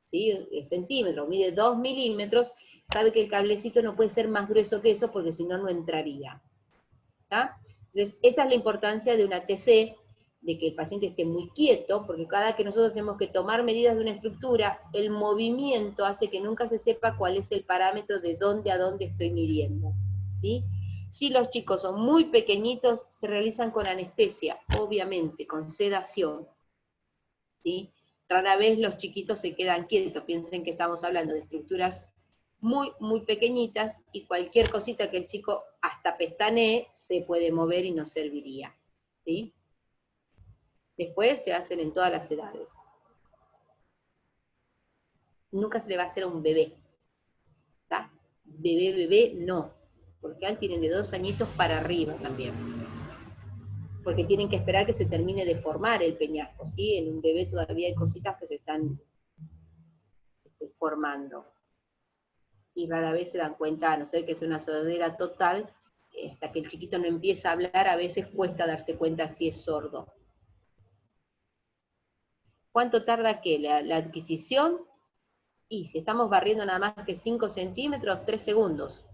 ¿sí? centímetros, mide 2 milímetros, sabe que el cablecito no puede ser más grueso que eso, porque si no, no entraría. ¿Tá? Entonces, esa es la importancia de una TC, de que el paciente esté muy quieto, porque cada que nosotros tenemos que tomar medidas de una estructura, el movimiento hace que nunca se sepa cuál es el parámetro de dónde a dónde estoy midiendo, ¿sí? Si los chicos son muy pequeñitos, se realizan con anestesia, obviamente, con sedación, ¿sí? Rara vez los chiquitos se quedan quietos, piensen que estamos hablando de estructuras muy, muy pequeñitas, y cualquier cosita que el chico hasta pestanee se puede mover y nos serviría, ¿sí? Después se hacen en todas las edades. Nunca se le va a hacer a un bebé, ¿tá? Bebé, no, porque tienen de 2 añitos para arriba también, porque tienen que esperar que se termine de formar el peñasco, ¿sí? En un bebé todavía hay cositas que se están formando, y rara vez se dan cuenta, a no ser que sea una sordera total, hasta que el chiquito no empieza a hablar, a veces cuesta darse cuenta si es sordo. ¿Cuánto tarda qué? La adquisición, y si estamos barriendo nada más que 5 centímetros, 3 segundos.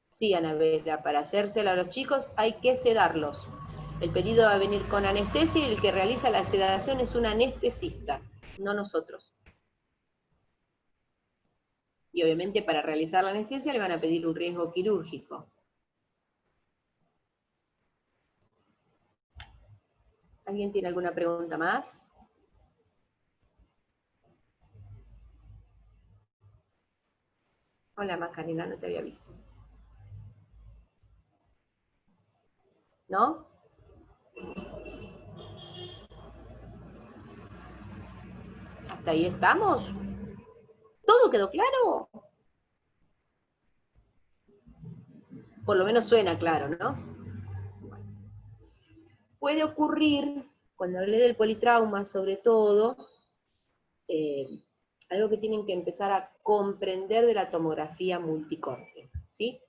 Sí, Anabela, para hacérselo a los chicos hay que sedarlos. El pedido va a venir con anestesia, y el que realiza la sedación es un anestesista, no nosotros. Y obviamente para realizar la anestesia le van a pedir un riesgo quirúrgico. ¿Alguien tiene alguna pregunta más? Hola, Macarena, no te había visto. ¿No? ¿Hasta ahí estamos? ¿Todo quedó claro? Por lo menos suena claro, ¿no? Puede ocurrir, cuando hablé del politrauma sobre todo, algo que tienen que empezar a comprender de la tomografía multicorte, ¿sí?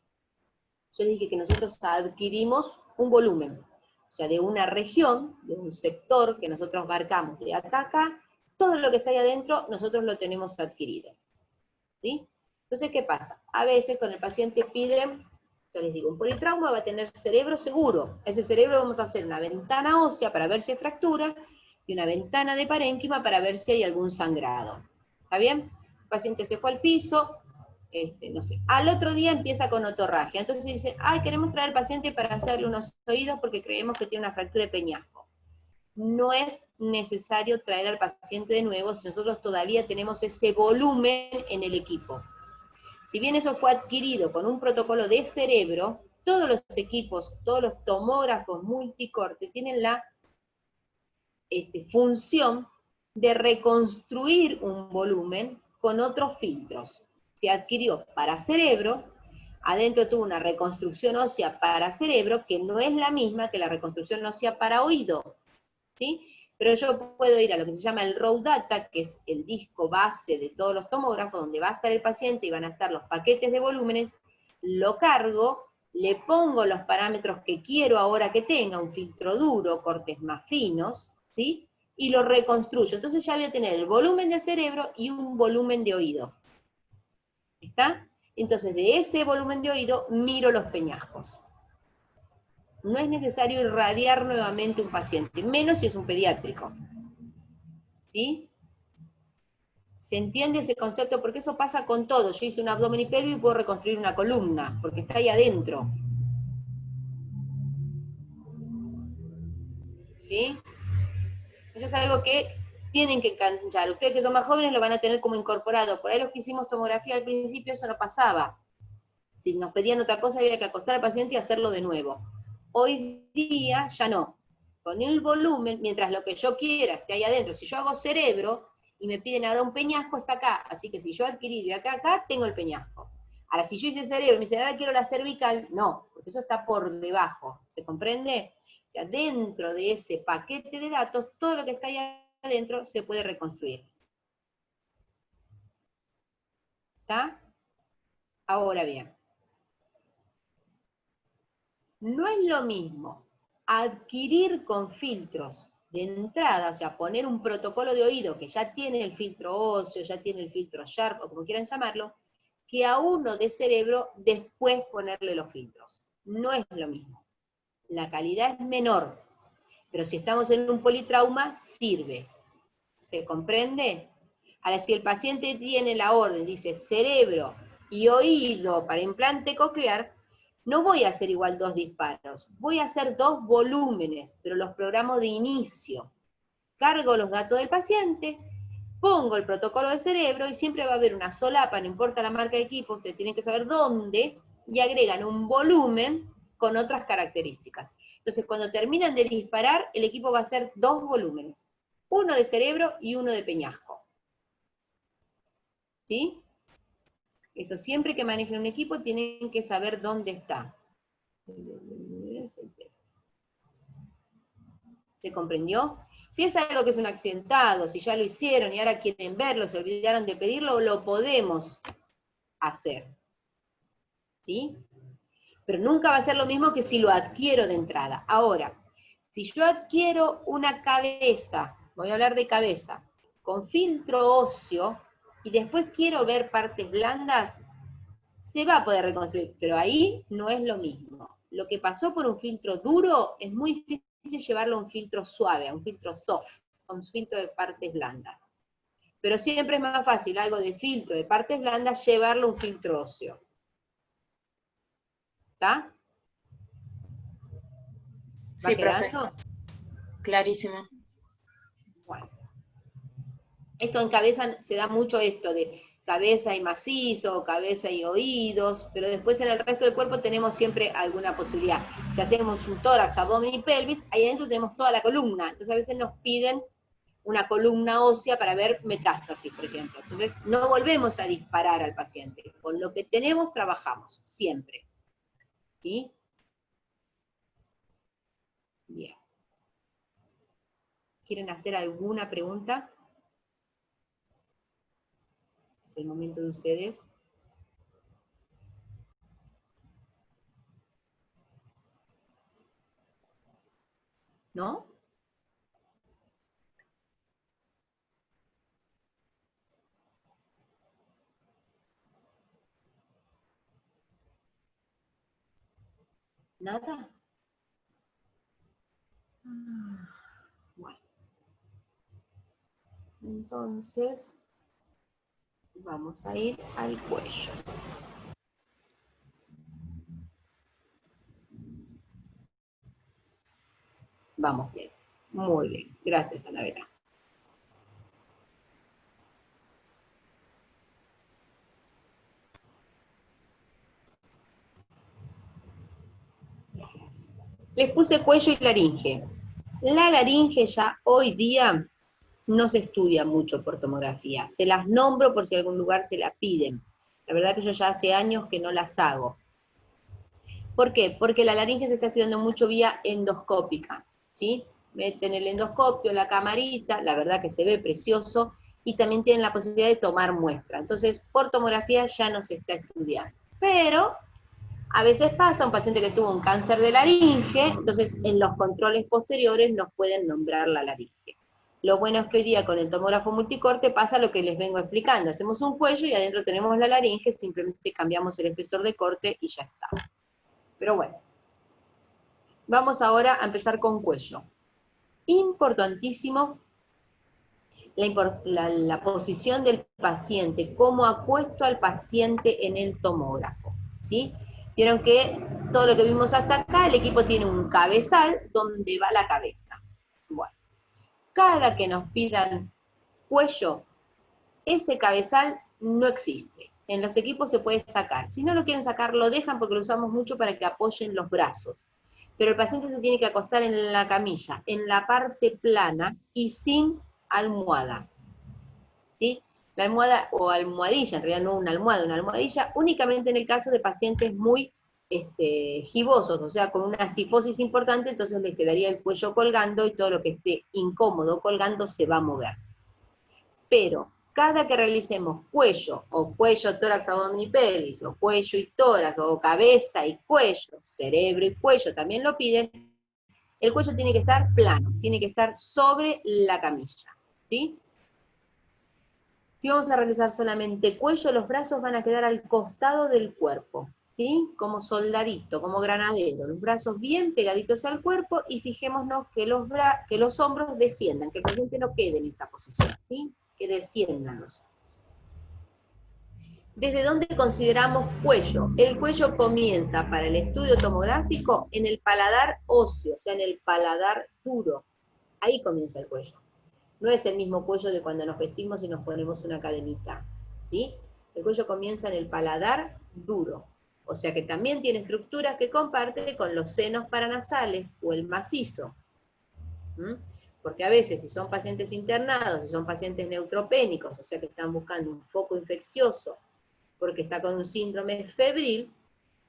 Yo dije que nosotros adquirimos un volumen, o sea, de una región, de un sector que nosotros abarcamos de acá a acá, todo lo que está ahí adentro nosotros lo tenemos adquirido, ¿sí? Entonces, ¿qué pasa? A veces con el paciente piden, yo les digo, un politrauma va a tener cerebro seguro. A ese cerebro vamos a hacer una ventana ósea para ver si hay fractura y una ventana de parénquima para ver si hay algún sangrado. ¿Está bien? El paciente se fue al piso, no sé, al otro día empieza con otorragia. Entonces dicen, ay, queremos traer al paciente para hacerle unos oídos porque creemos que tiene una fractura de peñasco. No es necesario traer al paciente de nuevo si nosotros todavía tenemos ese volumen en el equipo. Si bien eso fue adquirido con un protocolo de cerebro, todos los equipos, todos los tomógrafos multicorte tienen la función de reconstruir un volumen con otros filtros. Se adquirió para cerebro, adentro tuvo una reconstrucción ósea para cerebro que no es la misma que la reconstrucción ósea para oído, ¿sí? Pero yo puedo ir a lo que se llama el raw data, que es el disco base de todos los tomógrafos, donde va a estar el paciente y van a estar los paquetes de volúmenes, lo cargo, le pongo los parámetros que quiero ahora que tenga, un filtro duro, cortes más finos, ¿sí? Y lo reconstruyo. Entonces ya voy a tener el volumen de cerebro y un volumen de oído. ¿Está? Entonces de ese volumen de oído miro los peñascos. No es necesario irradiar nuevamente un paciente, menos si es un pediátrico. ¿Sí? ¿Se entiende ese concepto? Porque eso pasa con todo. Yo hice un abdomen pélvico y puedo reconstruir una columna, porque está ahí adentro. ¿Sí? Eso es algo que tienen que enganchar. Ustedes que son más jóvenes lo van a tener como incorporado. Por ahí los que hicimos tomografía al principio eso no pasaba. Si nos pedían otra cosa había que acostar al paciente y hacerlo de nuevo. Hoy día ya no. Con el volumen, mientras lo que yo quiera esté ahí adentro, si yo hago cerebro y me piden ahora un peñasco, está acá. Así que si yo adquirí de acá a acá, tengo el peñasco. Ahora, si yo hice cerebro y me dicen, ahora quiero la cervical, no, porque eso está por debajo. ¿Se comprende? O sea, dentro de ese paquete de datos, todo lo que está ahí adentro se puede reconstruir. ¿Está? Ahora bien, no es lo mismo adquirir con filtros de entrada, o sea, poner un protocolo de oído que ya tiene el filtro óseo, ya tiene el filtro Sharp, o como quieran llamarlo, que a uno de cerebro después ponerle los filtros. No es lo mismo. La calidad es menor, pero si estamos en un politrauma, sirve. ¿Se comprende? Ahora, si el paciente tiene la orden, dice cerebro y oído para implante coclear, no voy a hacer igual 2 disparos, voy a hacer 2 volúmenes, pero los programo de inicio. Cargo los datos del paciente, pongo el protocolo del cerebro y siempre va a haber una solapa, no importa la marca de equipo, ustedes tienen que saber dónde, y agregan un volumen con otras características. Entonces, cuando terminan de disparar, el equipo va a hacer 2 volúmenes, uno de cerebro y uno de peñasco. ¿Sí? Eso, siempre que manejen un equipo tienen que saber dónde está. ¿Se comprendió? Si es algo que es un accidentado, si ya lo hicieron y ahora quieren verlo, se olvidaron de pedirlo, lo podemos hacer. ¿Sí? Pero nunca va a ser lo mismo que si lo adquiero de entrada. Ahora, si yo adquiero una cabeza, voy a hablar de cabeza, con filtro óseo, y después quiero ver partes blandas, se va a poder reconstruir, pero ahí no es lo mismo. Lo que pasó por un filtro duro es muy difícil llevarlo a un filtro suave, a un filtro soft, a un filtro de partes blandas. Pero siempre es más fácil algo de filtro de partes blandas llevarlo a un filtro óseo. ¿Está? Sí, profe. Clarísimo. Bueno. Esto en cabeza se da mucho esto de cabeza y macizo, cabeza y oídos, pero después en el resto del cuerpo tenemos siempre alguna posibilidad. Si hacemos un tórax, abdomen y pelvis, ahí adentro tenemos toda la columna. Entonces a veces nos piden una columna ósea para ver metástasis, por ejemplo. Entonces no volvemos a disparar al paciente. Con lo que tenemos trabajamos, siempre. ¿Sí? Bien. ¿Quieren hacer alguna pregunta? Es el momento de ustedes. ¿No? ¿Nada? Bueno. Entonces, vamos a ir al cuello. Vamos bien. Muy bien. Gracias, Ana Vera. Les puse cuello y laringe. La laringe ya hoy día no se estudia mucho por tomografía. Se las nombro por si algún lugar se la piden. La verdad que yo ya hace años que no las hago. ¿Por qué? Porque la laringe se está estudiando mucho vía endoscópica, ¿sí? Meten el endoscopio, la camarita, la verdad que se ve precioso, y también tienen la posibilidad de tomar muestra. Entonces, por tomografía ya no se está estudiando. Pero a veces pasa un paciente que tuvo un cáncer de laringe, entonces en los controles posteriores nos pueden nombrar la laringe. Lo bueno es que hoy día con el tomógrafo multicorte pasa lo que les vengo explicando. Hacemos un cuello y adentro tenemos la laringe, simplemente cambiamos el espesor de corte y ya está. Pero bueno, vamos ahora a empezar con cuello. Importantísimo la posición del paciente, cómo acuesto al paciente en el tomógrafo, ¿sí? Vieron que todo lo que vimos hasta acá, el equipo tiene un cabezal donde va la cabeza. Bueno, cada que nos pidan cuello, ese cabezal no existe. En los equipos se puede sacar. Si no lo quieren sacar, lo dejan porque lo usamos mucho para que apoyen los brazos. Pero el paciente se tiene que acostar en la camilla, en la parte plana y sin almohada. ¿Sí? La almohada o almohadilla, en realidad no una almohadilla, únicamente en el caso de pacientes muy gibosos, o sea, con una cifosis importante, entonces les quedaría el cuello colgando y todo lo que esté incómodo colgando se va a mover. Pero cada que realicemos cuello, o cuello, tórax, abdomen y pelvis, o cuello y tórax, o cabeza y cuello, cerebro y cuello, también lo piden, el cuello tiene que estar plano, tiene que estar sobre la camilla, ¿sí? Si vamos a realizar solamente cuello, los brazos van a quedar al costado del cuerpo, ¿sí? Como soldadito, como granadero, los brazos bien pegaditos al cuerpo y fijémonos que los hombros desciendan, que el paciente no quede en esta posición, ¿sí? Que desciendan los hombros. ¿Desde dónde consideramos cuello? El cuello comienza para el estudio tomográfico en el paladar óseo, o sea, en el paladar duro. Ahí comienza el cuello. No es el mismo cuello de cuando nos vestimos y nos ponemos una cadenita, ¿sí? El cuello comienza en el paladar duro, o sea que también tiene estructuras que comparte con los senos paranasales o el macizo. Porque a veces, si son pacientes internados, si son pacientes neutropénicos, o sea que están buscando un foco infeccioso, porque está con un síndrome febril,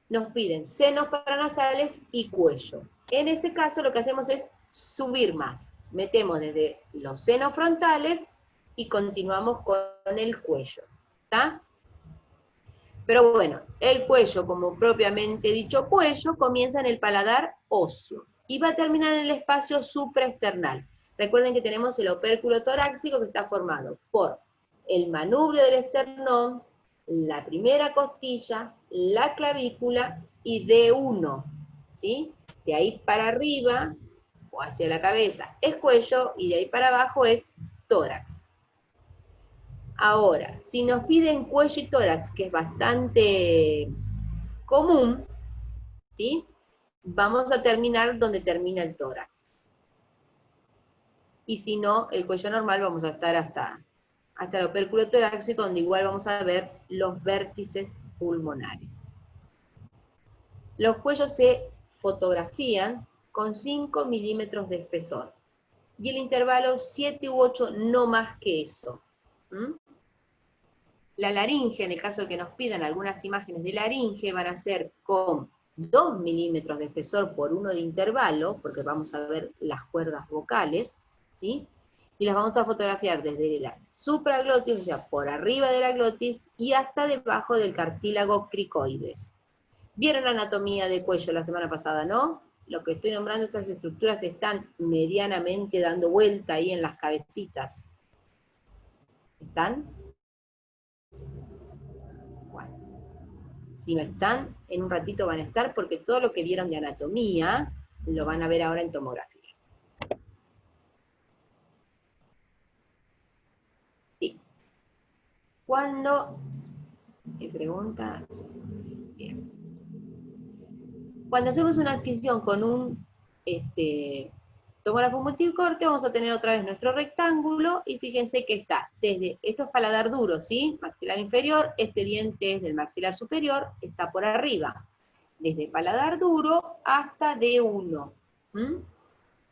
nos piden senos paranasales y cuello. En ese caso lo que hacemos es subir más. Metemos desde los senos frontales y continuamos con el cuello. ¿Está? Pero bueno, el cuello, como propiamente dicho cuello, comienza en el paladar óseo y va a terminar en el espacio supraesternal. Recuerden que tenemos el opérculo torácico que está formado por el manubrio del esternón, la primera costilla, la clavícula y D1, ¿sí? De ahí para arriba o hacia la cabeza es cuello y de ahí para abajo es tórax. Ahora, si nos piden cuello y tórax, que es bastante común, ¿sí? Vamos a terminar donde termina el tórax. Y si no, el cuello normal vamos a estar hasta el opérculo torácico, donde igual vamos a ver los vértices pulmonares. Los cuellos se fotografían con 5 milímetros de espesor. Y el intervalo 7 u 8, no más que eso. La laringe, en el caso de que nos pidan algunas imágenes de laringe, van a ser con 2 milímetros de espesor por 1 de intervalo, porque vamos a ver las cuerdas vocales, ¿sí? Y las vamos a fotografiar desde la supraglotis, o sea, por arriba de la glotis, y hasta debajo del cartílago cricoides. ¿Vieron la anatomía de cuello la semana pasada, no? Lo que estoy nombrando, estas estructuras están medianamente dando vuelta ahí en las cabecitas. ¿Están? Bueno, si no están, en un ratito van a estar, porque todo lo que vieron de anatomía, lo van a ver ahora en tomografía. Sí. ¿Cuándo? ¿Me pregunta? Bien. Cuando hacemos una adquisición con un tomógrafo multicorte, vamos a tener otra vez nuestro rectángulo, y fíjense que está desde, esto es paladar duro, ¿sí? Maxilar inferior, este diente es del maxilar superior, está por arriba, desde paladar duro hasta D1.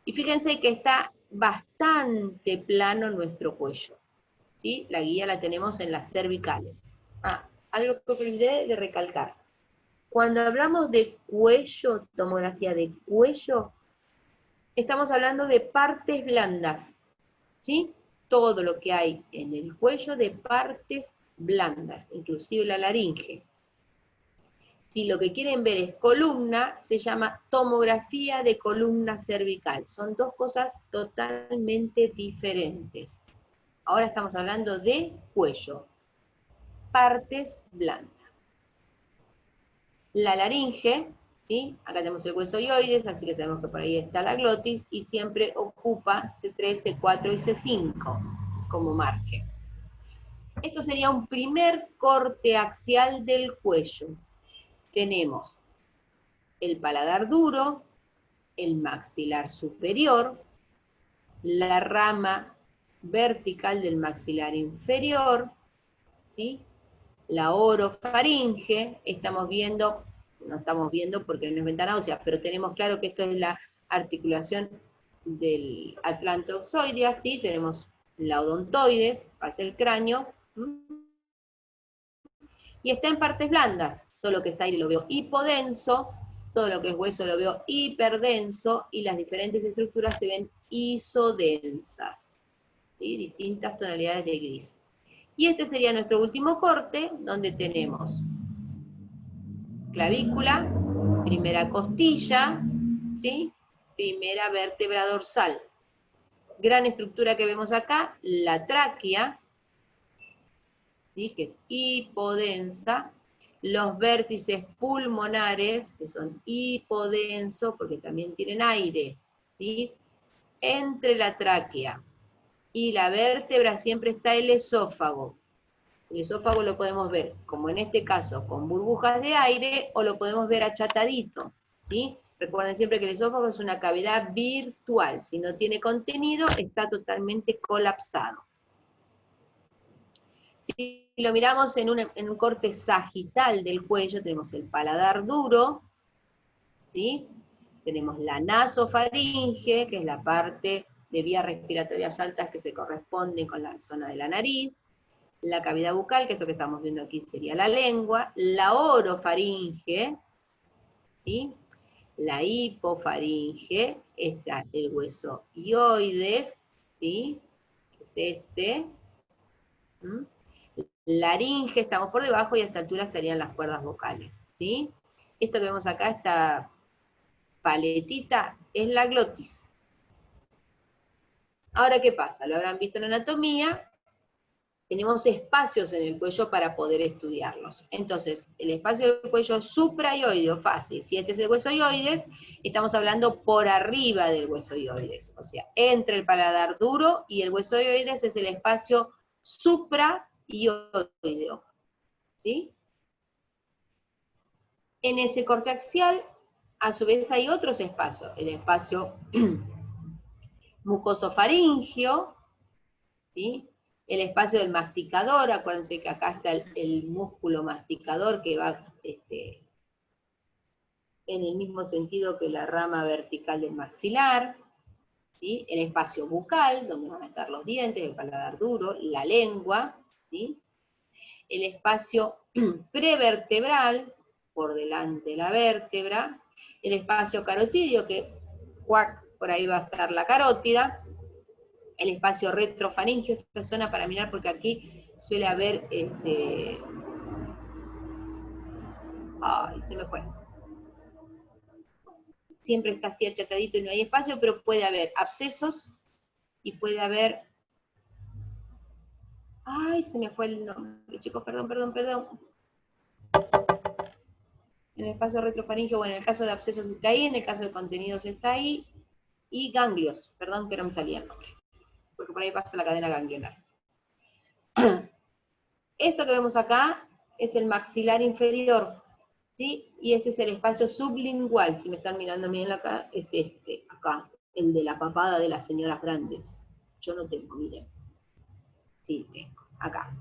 Y fíjense que está bastante plano nuestro cuello, ¿sí? La guía la tenemos en las cervicales. Algo que olvidé de recalcar. Cuando hablamos de cuello, tomografía de cuello, estamos hablando de partes blandas, ¿sí? Todo lo que hay en el cuello de partes blandas, inclusive la laringe. Si lo que quieren ver es columna, se llama tomografía de columna cervical. Son dos cosas totalmente diferentes. Ahora estamos hablando de cuello, partes blandas. La laringe, ¿sí? Acá tenemos el hueso ioides, así que sabemos que por ahí está la glotis, y siempre ocupa C3, C4 y C5 como margen. Esto sería un primer corte axial del cuello. Tenemos el paladar duro, el maxilar superior, la rama vertical del maxilar inferior, ¿sí? La orofaringe, estamos viendo, no estamos viendo porque no es ventana ósea, pero tenemos claro que esto es la articulación del atlantoxoidea, ¿sí? Tenemos la odontoides, pasa el cráneo, y está en partes blandas. Todo lo que es aire lo veo hipodenso, todo lo que es hueso lo veo hiperdenso, y las diferentes estructuras se ven isodensas, ¿sí? Distintas tonalidades de gris. Y este sería nuestro último corte, donde tenemos clavícula, primera costilla, ¿sí? Primera vértebra dorsal. Gran estructura que vemos acá, la tráquea, ¿sí? Que es hipodensa. Los vértices pulmonares, que son hipodensos, porque también tienen aire, ¿sí? Entre la tráquea y la vértebra siempre está el esófago. El esófago lo podemos ver, como en este caso, con burbujas de aire, o lo podemos ver achatadito, ¿sí? Recuerden siempre que el esófago es una cavidad virtual. Si no tiene contenido, está totalmente colapsado. Si lo miramos en un corte sagital del cuello, tenemos el paladar duro, ¿sí? Tenemos la nasofaringe, que es la parte de vías respiratorias altas que se corresponde con la zona de la nariz, la cavidad bucal, que esto que estamos viendo aquí sería la lengua, la orofaringe, ¿sí? La hipofaringe, está el hueso ioides, ¿sí? Que es este. Laringe, estamos por debajo, y a esta altura estarían las cuerdas vocales, ¿sí? Esto que vemos acá, esta paletita, es la glotis. Ahora, ¿qué pasa? Lo habrán visto en anatomía, tenemos espacios en el cuello para poder estudiarlos. Entonces, el espacio del cuello supraioideo, fácil. Si este es el hueso ioides, estamos hablando por arriba del hueso ioides. O sea, entre el paladar duro y el hueso ioides es el espacio supraioideo. ¿Sí? En ese corte axial, a su vez hay otros espacios. El espacio mucosofaringio, ¿sí? El espacio del masticador, acuérdense que acá está el músculo masticador que va en el mismo sentido que la rama vertical del maxilar, ¿sí? El espacio bucal, donde van a estar los dientes, el paladar duro, la lengua, ¿sí? El espacio prevertebral, por delante de la vértebra, el espacio carotidio, que por ahí va a estar la carótida, el espacio retrofaringio, esta zona para mirar porque aquí suele haber, ay, se me fue. Siempre está así achatadito y no hay espacio, pero puede haber abscesos y puede haber, ay, se me fue el nombre, chicos, perdón. En el espacio retrofaringio, bueno, en el caso de abscesos está ahí, en el caso de contenidos está ahí, y ganglios, perdón que no me salía el nombre, porque por ahí pasa la cadena ganglionar. Esto que vemos acá es el maxilar inferior, ¿sí? Y ese es el espacio sublingual, si me están mirando bien acá, es este, acá, el de la papada de las señoras grandes. Yo no tengo, miren. Sí, tengo, acá.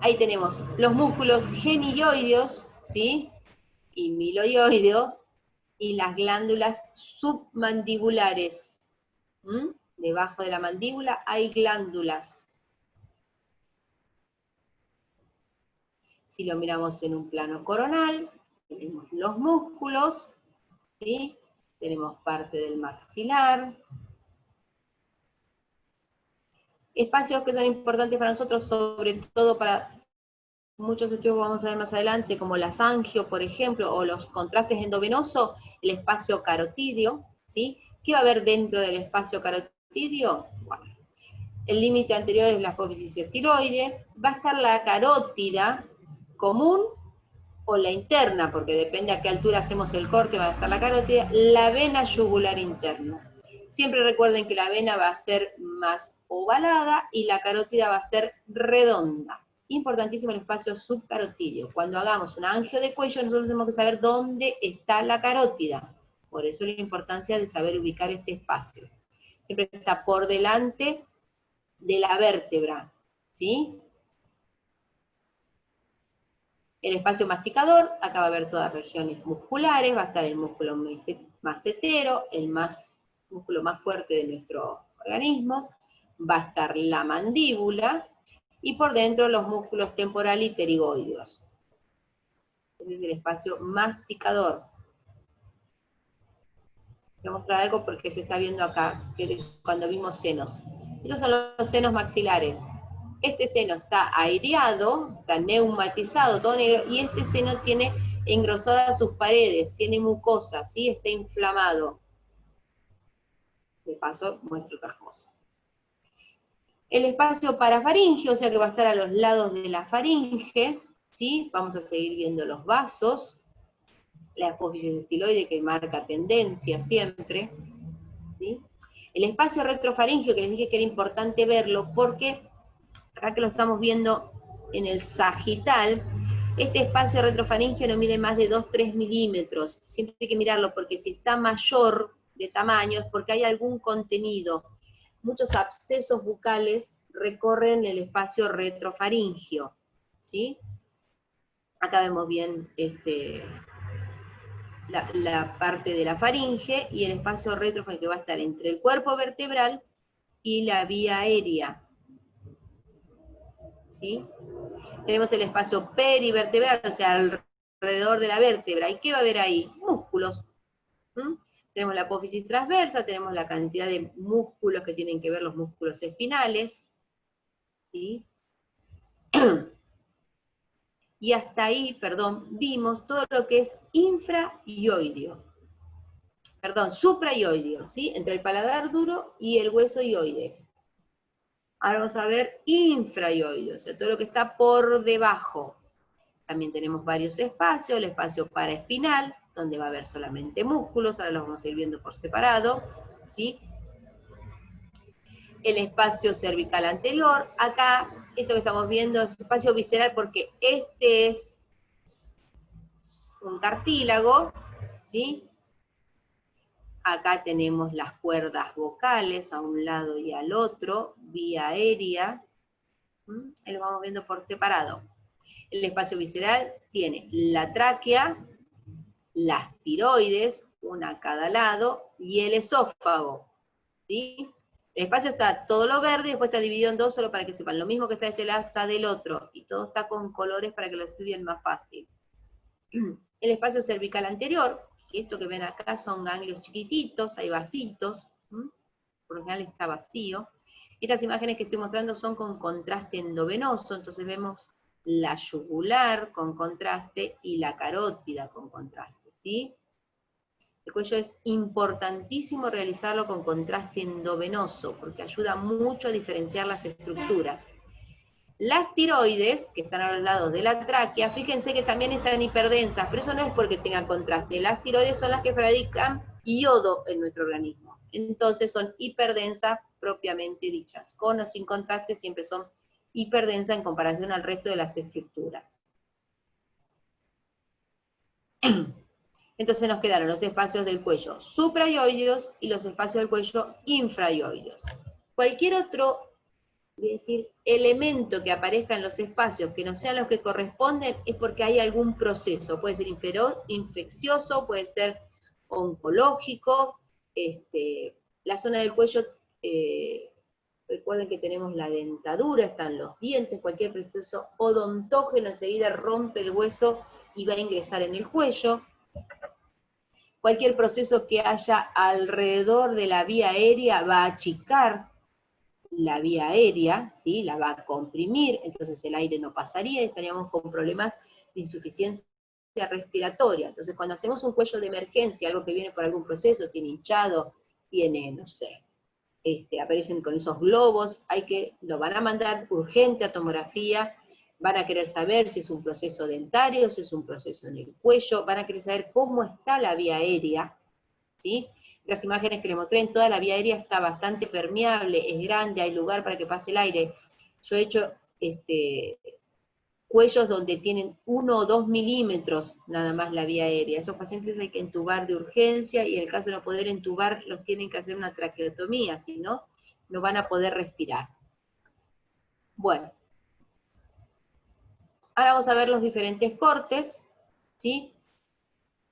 Ahí tenemos los músculos genioideos, ¿sí? Y miloioideos, y las glándulas submandibulares. Debajo de la mandíbula hay glándulas. Si lo miramos en un plano coronal, tenemos los músculos, ¿sí? Tenemos parte del maxilar. Espacios que son importantes para nosotros, sobre todo para muchos estudios que vamos a ver más adelante, como las angio, por ejemplo, o los contrastes endovenosos, el espacio carotidio, ¿sí? ¿Qué va a haber dentro del espacio carotidio? Bueno, el límite anterior es la apófisis tiroide, va a estar la carótida común o la interna, porque depende a qué altura hacemos el corte, va a estar la carótida, la vena yugular interna. Siempre recuerden que la vena va a ser más ovalada y la carótida va a ser redonda. Importantísimo el espacio subcarotidio. Cuando hagamos una angio de cuello, nosotros tenemos que saber dónde está la carótida. Por eso la importancia de saber ubicar este espacio. Siempre está por delante de la vértebra, ¿sí? El espacio masticador, acá va a haber todas regiones musculares, va a estar el músculo macetero, el músculo más fuerte de nuestro organismo, va a estar la mandíbula, y por dentro los músculos temporal y pterigoideos. Este es el espacio masticador. Voy a mostrar algo porque se está viendo acá, que cuando vimos senos. Estos son los senos maxilares. Este seno está aireado, está neumatizado, todo negro, y este seno tiene engrosadas sus paredes, tiene mucosa, ¿sí? Está inflamado. De paso, muestro otras cosas. El espacio parafaringio, o sea que va a estar a los lados de la faringe, ¿sí? Vamos a seguir viendo los vasos, la apófisis estiloide que marca tendencia siempre, ¿sí? El espacio retrofaringio, que les dije que era importante verlo, porque acá que lo estamos viendo en el sagital, este espacio retrofaringio no mide más de 2-3 milímetros. Siempre hay que mirarlo, porque si está mayor de tamaño es porque hay algún contenido. Muchos abscesos bucales recorren el espacio retrofaringio, ¿sí? Acá vemos bien la parte de la faringe y el espacio retrofaringio que va a estar entre el cuerpo vertebral y la vía aérea, ¿sí? Tenemos el espacio perivertebral, o sea, alrededor de la vértebra. ¿Y qué va a haber ahí? Músculos. Tenemos la apófisis transversa, tenemos la cantidad de músculos que tienen que ver los músculos espinales, ¿sí? Y hasta ahí, perdón, vimos todo lo que es infraioideo. Perdón, supraioideo, ¿sí? Entre el paladar duro y el hueso ioides. Ahora vamos a ver infraioideo, o sea, todo lo que está por debajo. También tenemos varios espacios, el espacio paraespinal, donde va a haber solamente músculos, ahora los vamos a ir viendo por separado, ¿sí? El espacio cervical anterior, acá, esto que estamos viendo es espacio visceral porque este es un cartílago, ¿sí? Acá tenemos las cuerdas vocales a un lado y al otro, vía aérea, ahí lo vamos viendo por separado. El espacio visceral tiene la tráquea, las tiroides, una a cada lado, y el esófago, ¿sí? El espacio está todo lo verde y después está dividido en dos, solo para que sepan. Lo mismo que está de este lado está del otro, y todo está con colores para que lo estudien más fácil. El espacio cervical anterior, que esto que ven acá son ganglios chiquititos, hay vasitos, por lo general está vacío. Estas imágenes que estoy mostrando son con contraste endovenoso, entonces vemos la yugular con contraste y la carótida con contraste, ¿sí? El cuello es importantísimo realizarlo con contraste endovenoso, porque ayuda mucho a diferenciar las estructuras. Las tiroides, que están a los lados de la tráquea, fíjense que también están hiperdensas, pero eso no es porque tengan contraste. Las tiroides son las que fabrican yodo en nuestro organismo. Entonces son hiperdensas propiamente dichas. Con o sin contraste siempre son hiperdensas en comparación al resto de las estructuras. Entonces nos quedaron los espacios del cuello suprayoideos y los espacios del cuello infrayoideos. Cualquier otro, voy a decir, elemento que aparezca en los espacios que no sean los que corresponden es porque hay algún proceso. Puede ser infeccioso, puede ser oncológico. La zona del cuello, recuerden que tenemos la dentadura, están los dientes, cualquier proceso odontógeno enseguida rompe el hueso y va a ingresar en el cuello. Cualquier proceso que haya alrededor de la vía aérea va a achicar la vía aérea, ¿sí? La va a comprimir, entonces el aire no pasaría y estaríamos con problemas de insuficiencia respiratoria. Entonces cuando hacemos un cuello de emergencia, algo que viene por algún proceso, tiene hinchado, tiene, no sé, aparecen con esos globos, lo van a mandar urgente a tomografía, van a querer saber si es un proceso dentario, si es un proceso en el cuello, van a querer saber cómo está la vía aérea, ¿sí? Las imágenes que les mostré, en toda la vía aérea está bastante permeable, es grande, hay lugar para que pase el aire. Yo he hecho cuellos donde tienen 1 o 2 milímetros nada más la vía aérea. Esos pacientes hay que entubar de urgencia y en el caso de no poder entubar, los tienen que hacer una traqueotomía, si no, no van a poder respirar. Bueno, ahora vamos a ver los diferentes cortes, ¿sí?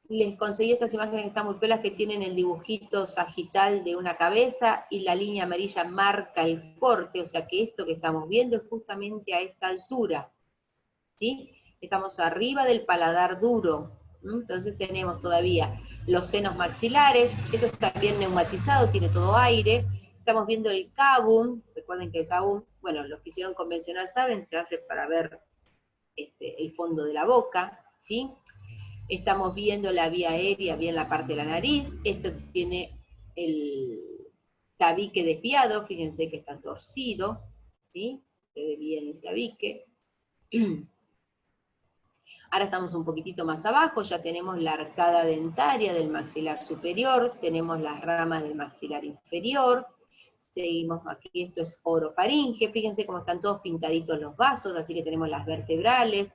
Les conseguí estas imágenes que están muy pelas, que tienen el dibujito sagital de una cabeza y la línea amarilla marca el corte, o sea que esto que estamos viendo es justamente a esta altura, ¿sí? Estamos arriba del paladar duro, entonces tenemos todavía los senos maxilares, esto está bien neumatizado, tiene todo aire, estamos viendo el cabum, recuerden que el cabum, bueno, los que hicieron convencional saben, se hace para ver el fondo de la boca, ¿sí? Estamos viendo la vía aérea, bien la parte de la nariz, esto tiene el tabique desviado, fíjense que está torcido, ¿sí? Se ve bien el tabique. Ahora estamos un poquitito más abajo, ya tenemos la arcada dentaria del maxilar superior, tenemos las ramas del maxilar inferior, seguimos aquí, esto es orofaringe, fíjense cómo están todos pintaditos los vasos, así que tenemos las vertebrales,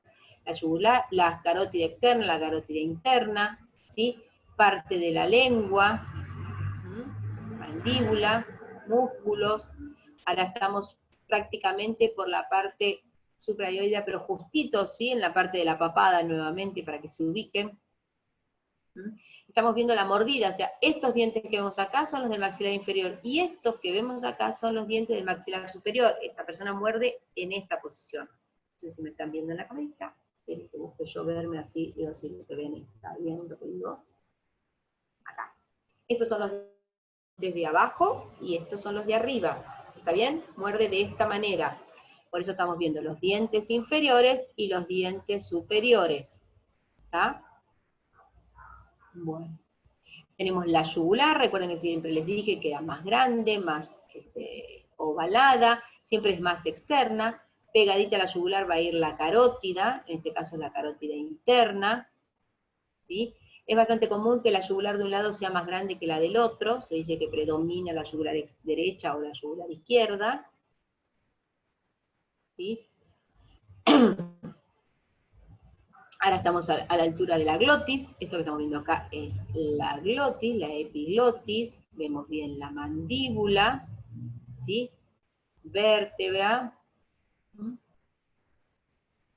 la yugular, la carótida externa, la carótida interna, ¿sí? Parte de la lengua, mandíbula, músculos. Ahora estamos prácticamente por la parte suprayoidea, pero justito, ¿sí? En la parte de la papada nuevamente, para que se ubiquen. Estamos viendo la mordida, o sea, estos dientes que vemos acá son los del maxilar inferior, y estos que vemos acá son los dientes del maxilar superior. Esta persona muerde en esta posición. No sé si me están viendo en la camarita, pero que busque yo verme así, digo, si lo que ven está bien lo que digo. Acá. Estos son los de abajo, y estos son los de arriba. ¿Está bien? Muerde de esta manera. Por eso estamos viendo los dientes inferiores y los dientes superiores. ¿Está? Bueno. Tenemos la yugular, recuerden que siempre les dije que era más grande, más ovalada, siempre es más externa. Pegadita a la yugular va a ir la carótida, en este caso la carótida interna, ¿sí? Es bastante común que la yugular de un lado sea más grande que la del otro, se dice que predomina la yugular derecha o la yugular izquierda, ¿sí? Ahora estamos a la altura de la glotis, esto que estamos viendo acá es la glotis, la epiglotis, vemos bien la mandíbula, ¿sí? Vértebra.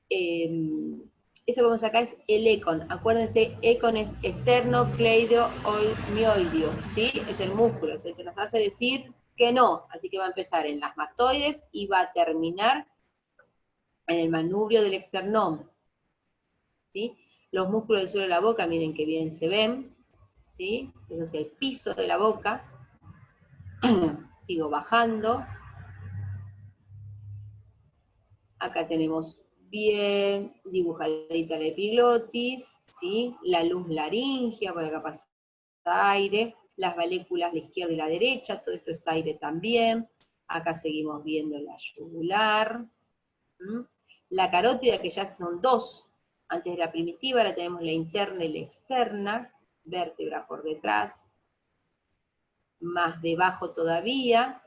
Esto que vemos acá es el econ, acuérdense, econ es esternocleido-mioideo, ¿sí? Es el músculo, es el que nos hace decir que no, así que va a empezar en las mastoides y va a terminar en el manubrio del esternón, ¿sí? Los músculos del suelo de la boca, miren qué bien se ven, ¿sí? Eso es el piso de la boca. Sigo bajando. Acá tenemos bien dibujadita la epiglotis, ¿sí? La luz laringea, por acá pasa aire, las valéculas, la izquierda y la derecha, todo esto es aire también. Acá seguimos viendo la yugular. La carótida, que ya son dos, antes de la primitiva, ahora tenemos la interna y la externa, vértebra por detrás, más debajo todavía.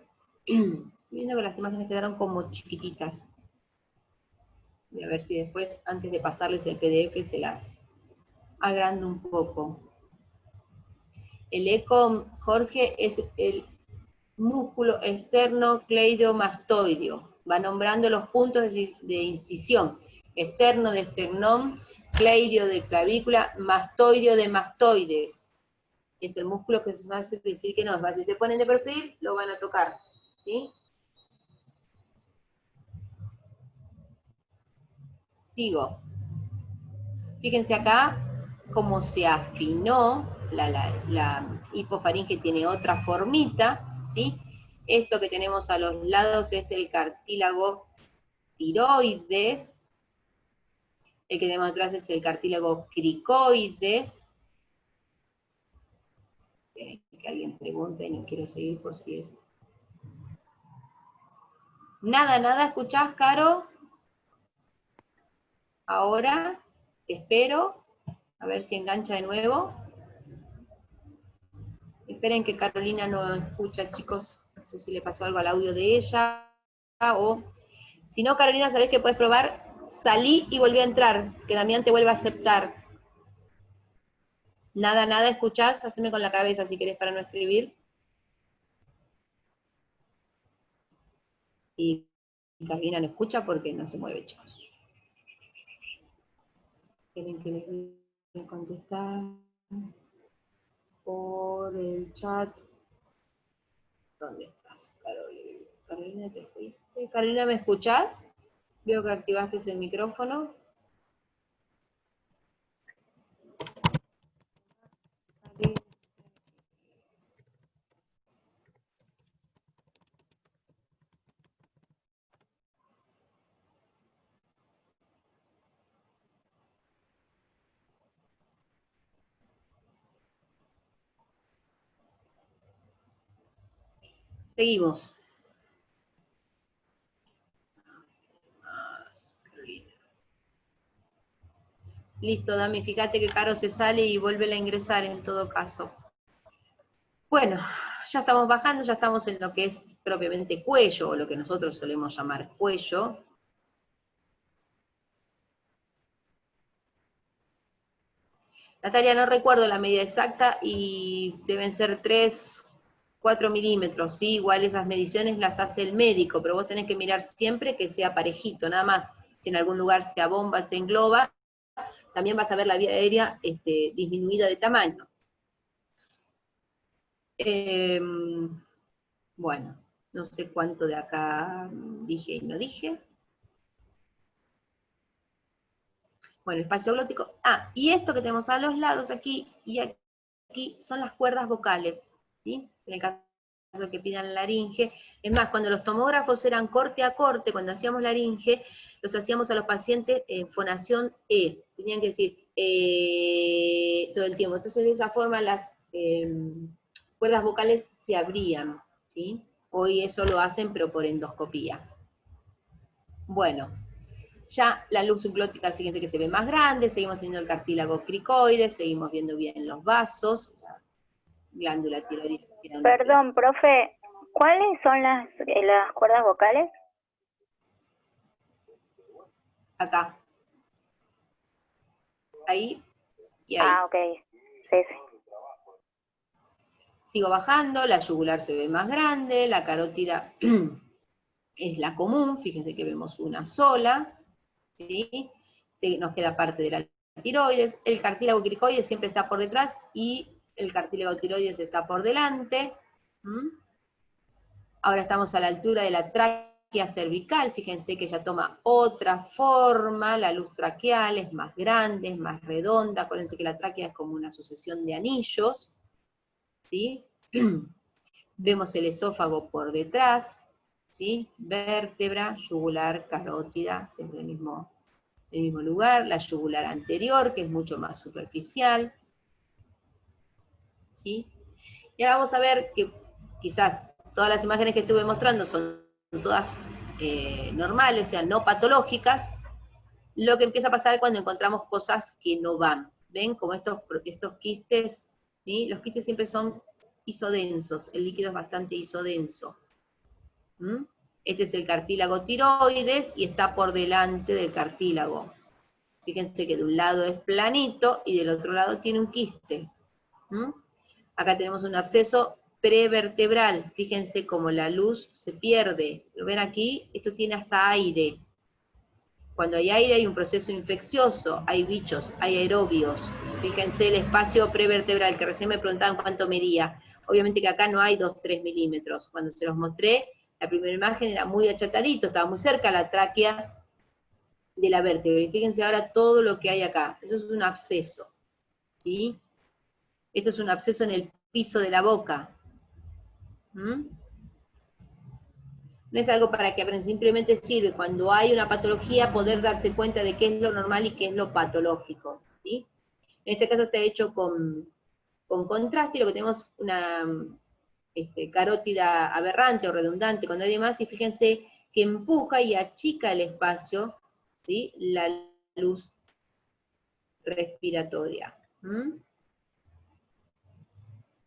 Viendo que las imágenes quedaron como chiquititas. Voy a ver si después, antes de pasarles el PDF, se las agrando un poco. El eco, Jorge, es el músculo externo cleidomastoideo. Va nombrando los puntos de incisión. Externo de esternón, cleidio de clavícula, mastoideo de mastoides. Es el músculo que nos hace decir que no. Si se ponen de perfil, lo van a tocar. ¿Sí? Sigo. Fíjense acá cómo se afinó, la hipofaringe tiene otra formita, ¿sí? Esto que tenemos a los lados es el cartílago tiroides, el que tenemos atrás es el cartílago cricoides. Que alguien pregunte, no quiero seguir por si es. Nada, ¿escuchás, Caro? Ahora, espero, a ver si engancha de nuevo. Esperen que Carolina no escucha, chicos. No sé si le pasó algo al audio de ella. O si no, Carolina, sabés que puedes probar. Salí y volví a entrar. Que Damián te vuelva a aceptar. Nada, escuchás. Haceme con la cabeza si querés para no escribir. Y Carolina no escucha porque no se mueve, chicos. Tienen que les voy a contestar por el chat. ¿Dónde estás, Carolina? Carolina, ¿te fuiste? Carolina, ¿me escuchás? Veo que activaste el micrófono. Seguimos. Listo, Dami, fíjate que Caro se sale y vuelve a ingresar en todo caso. Bueno, ya estamos bajando, ya estamos en lo que es propiamente cuello, o lo que nosotros solemos llamar cuello. Natalia, no recuerdo la medida exacta y deben ser 3, 4 milímetros, ¿sí? Igual esas mediciones las hace el médico, pero vos tenés que mirar siempre que sea parejito, nada más. Si en algún lugar se abomba, se engloba, también vas a ver la vía aérea disminuida de tamaño. Bueno, no sé cuánto de acá dije y no dije. Bueno, espacio glótico. Ah, y esto que tenemos a los lados aquí y aquí son las cuerdas vocales, ¿sí? En el caso que pidan laringe. Es más, cuando los tomógrafos eran corte a corte, cuando hacíamos laringe, los hacíamos a los pacientes en fonación E. Tenían que decir todo el tiempo. Entonces, de esa forma las cuerdas vocales se abrían, ¿sí? Hoy eso lo hacen, pero por endoscopía. Bueno, ya la luz subglótica, fíjense que se ve más grande, seguimos teniendo el cartílago cricoides, seguimos viendo bien los vasos, la glándula tiroides. Perdón, profe, ¿cuáles son las cuerdas vocales? Acá. Ahí y ahí. Ah, ok. Sí. Sigo bajando, la yugular se ve más grande, la carótida es la común, fíjense que vemos una sola, ¿sí? Nos queda parte de la tiroides, el cartílago cricoides siempre está por detrás y el cartílago tiroides está por delante. Ahora estamos a la altura de la tráquea tráquea cervical, fíjense que ya toma otra forma, la luz traqueal es más grande, es más redonda, acuérdense que la tráquea es como una sucesión de anillos, ¿sí? Vemos el esófago por detrás, ¿sí? Vértebra, yugular, carótida, siempre en el mismo lugar, la yugular anterior, que es mucho más superficial, ¿sí? Y ahora vamos a ver que quizás todas las imágenes que estuve mostrando son todas normales, o sea, no patológicas. Lo que empieza a pasar cuando encontramos cosas que no van. ¿Ven? Como estos quistes, ¿sí? Los quistes siempre son isodensos, el líquido es bastante isodenso. ¿Mm? Este es el cartílago tiroides y está por delante del cartílago. Fíjense que de un lado es planito y del otro lado tiene un quiste. ¿Mm? Acá tenemos un absceso prevertebral. Fíjense cómo la luz se pierde. ¿Lo ven aquí? Esto tiene hasta aire. Cuando hay aire hay un proceso infeccioso, hay bichos, hay aerobios. Fíjense el espacio prevertebral, que recién me preguntaban cuánto medía. Obviamente que acá no hay 2-3 milímetros. Cuando se los mostré, la primera imagen era muy achatadito, estaba muy cerca la tráquea de la vértebra. Y fíjense ahora todo lo que hay acá. Eso es un absceso, ¿sí? Esto es un absceso en el piso de la boca. ¿Mm? No es algo para que aprendan, simplemente sirve cuando hay una patología poder darse cuenta de qué es lo normal y qué es lo patológico, ¿sí? En este caso está hecho con contraste, y lo que tenemos una carótida aberrante o redundante cuando hay demás, y fíjense que empuja y achica el espacio, ¿sí? La luz respiratoria. ¿Mm?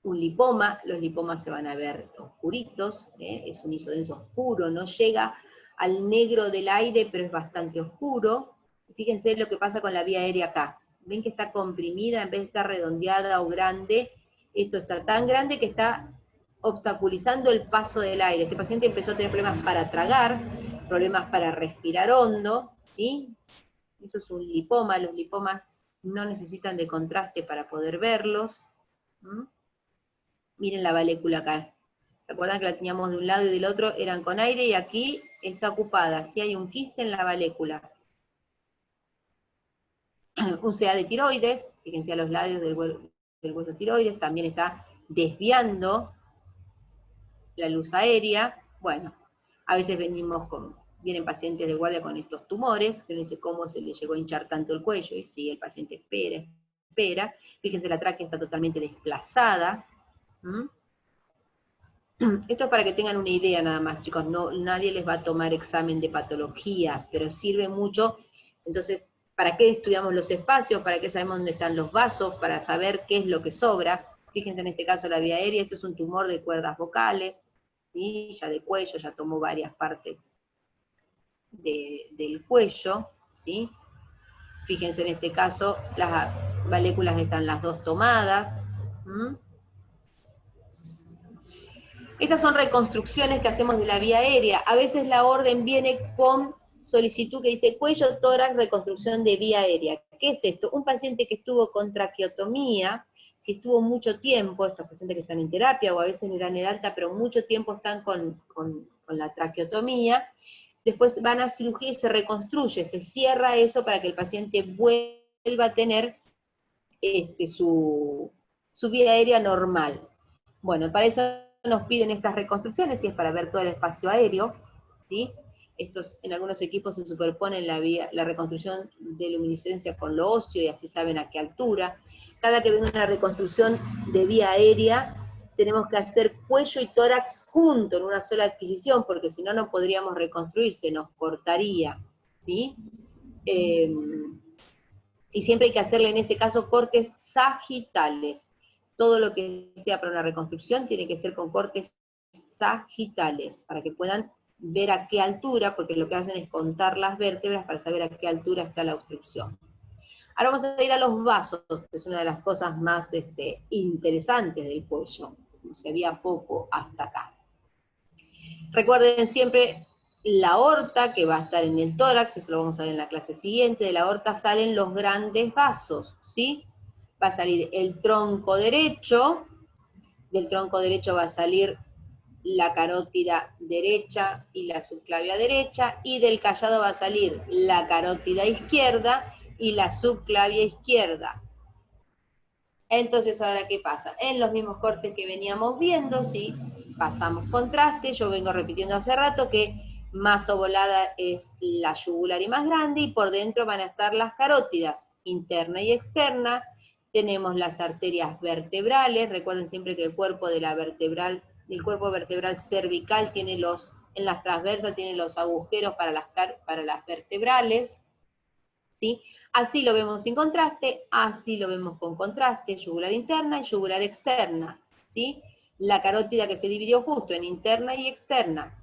Un lipoma, los lipomas se van a ver oscuritos, es un isodenso oscuro, no llega al negro del aire, pero es bastante oscuro. Fíjense lo que pasa con la vía aérea acá. Ven que está comprimida en vez de estar redondeada o grande. Esto está tan grande que está obstaculizando el paso del aire. Este paciente empezó a tener problemas para tragar, problemas para respirar hondo, ¿sí? Eso es un lipoma, los lipomas no necesitan de contraste para poder verlos. ¿Mm? Miren la valécula acá. ¿Se acuerdan que la teníamos de un lado y del otro? Eran con aire y aquí está ocupada. Sí hay un quiste en la valécula. Un CA de tiroides, fíjense a los lados del hueso tiroides, también está desviando la luz aérea. Bueno, a veces vienen pacientes de guardia con estos tumores, que no dice cómo se le llegó a hinchar tanto el cuello, y sí, el paciente espera. Fíjense, la tráquea está totalmente desplazada. ¿Mm? Esto es para que tengan una idea nada más, chicos, nadie les va a tomar examen de patología, pero sirve mucho. Entonces, ¿para qué estudiamos los espacios? ¿Para qué sabemos dónde están los vasos? Para saber qué es lo que sobra. Fíjense en este caso la vía aérea, esto es un tumor de cuerdas vocales, ¿sí? Ya de cuello, ya tomó varias partes del cuello, ¿sí? Fíjense en este caso, las valéculas están las dos tomadas. ¿Mm? Estas son reconstrucciones que hacemos de la vía aérea. A veces la orden viene con solicitud que dice cuello, tórax, reconstrucción de vía aérea. ¿Qué es esto? Un paciente que estuvo con traqueotomía, si estuvo mucho tiempo, estos pacientes que están en terapia o a veces le dan el alta, pero mucho tiempo están con la traqueotomía, después van a cirugía y se reconstruye, se cierra eso para que el paciente vuelva a tener su vía aérea normal. Bueno, para eso nos piden estas reconstrucciones, y es para ver todo el espacio aéreo, ¿sí? En algunos equipos se superponen la reconstrucción de luminiscencia con lo óseo, y así saben a qué altura. Cada que venga una reconstrucción de vía aérea, tenemos que hacer cuello y tórax juntos en una sola adquisición, porque si no, no podríamos reconstruir, se nos cortaría, ¿sí? Y siempre hay que hacerle en ese caso cortes sagitales. Todo lo que sea para una reconstrucción tiene que ser con cortes sagitales, para que puedan ver a qué altura, porque lo que hacen es contar las vértebras para saber a qué altura está la obstrucción. Ahora vamos a ir a los vasos, que es una de las cosas más interesantes del cuello, como se había poco hasta acá. Recuerden siempre la aorta, que va a estar en el tórax, eso lo vamos a ver en la clase siguiente. De la aorta salen los grandes vasos, ¿sí? Va a salir el tronco derecho, del tronco derecho va a salir la carótida derecha y la subclavia derecha, y del callado va a salir la carótida izquierda y la subclavia izquierda. Entonces, ¿ahora qué pasa? En los mismos cortes que veníamos viendo, si pasamos contraste, yo vengo repitiendo hace rato que más ovolada es la yugular y más grande, y por dentro van a estar las carótidas, interna y externa. Tenemos las arterias vertebrales, recuerden siempre que el cuerpo vertebral cervical tiene en las transversas tiene los agujeros para las vertebrales, ¿sí? Así lo vemos sin contraste, así lo vemos con contraste, yugular interna y yugular externa, ¿sí? La carótida que se dividió justo en interna y externa.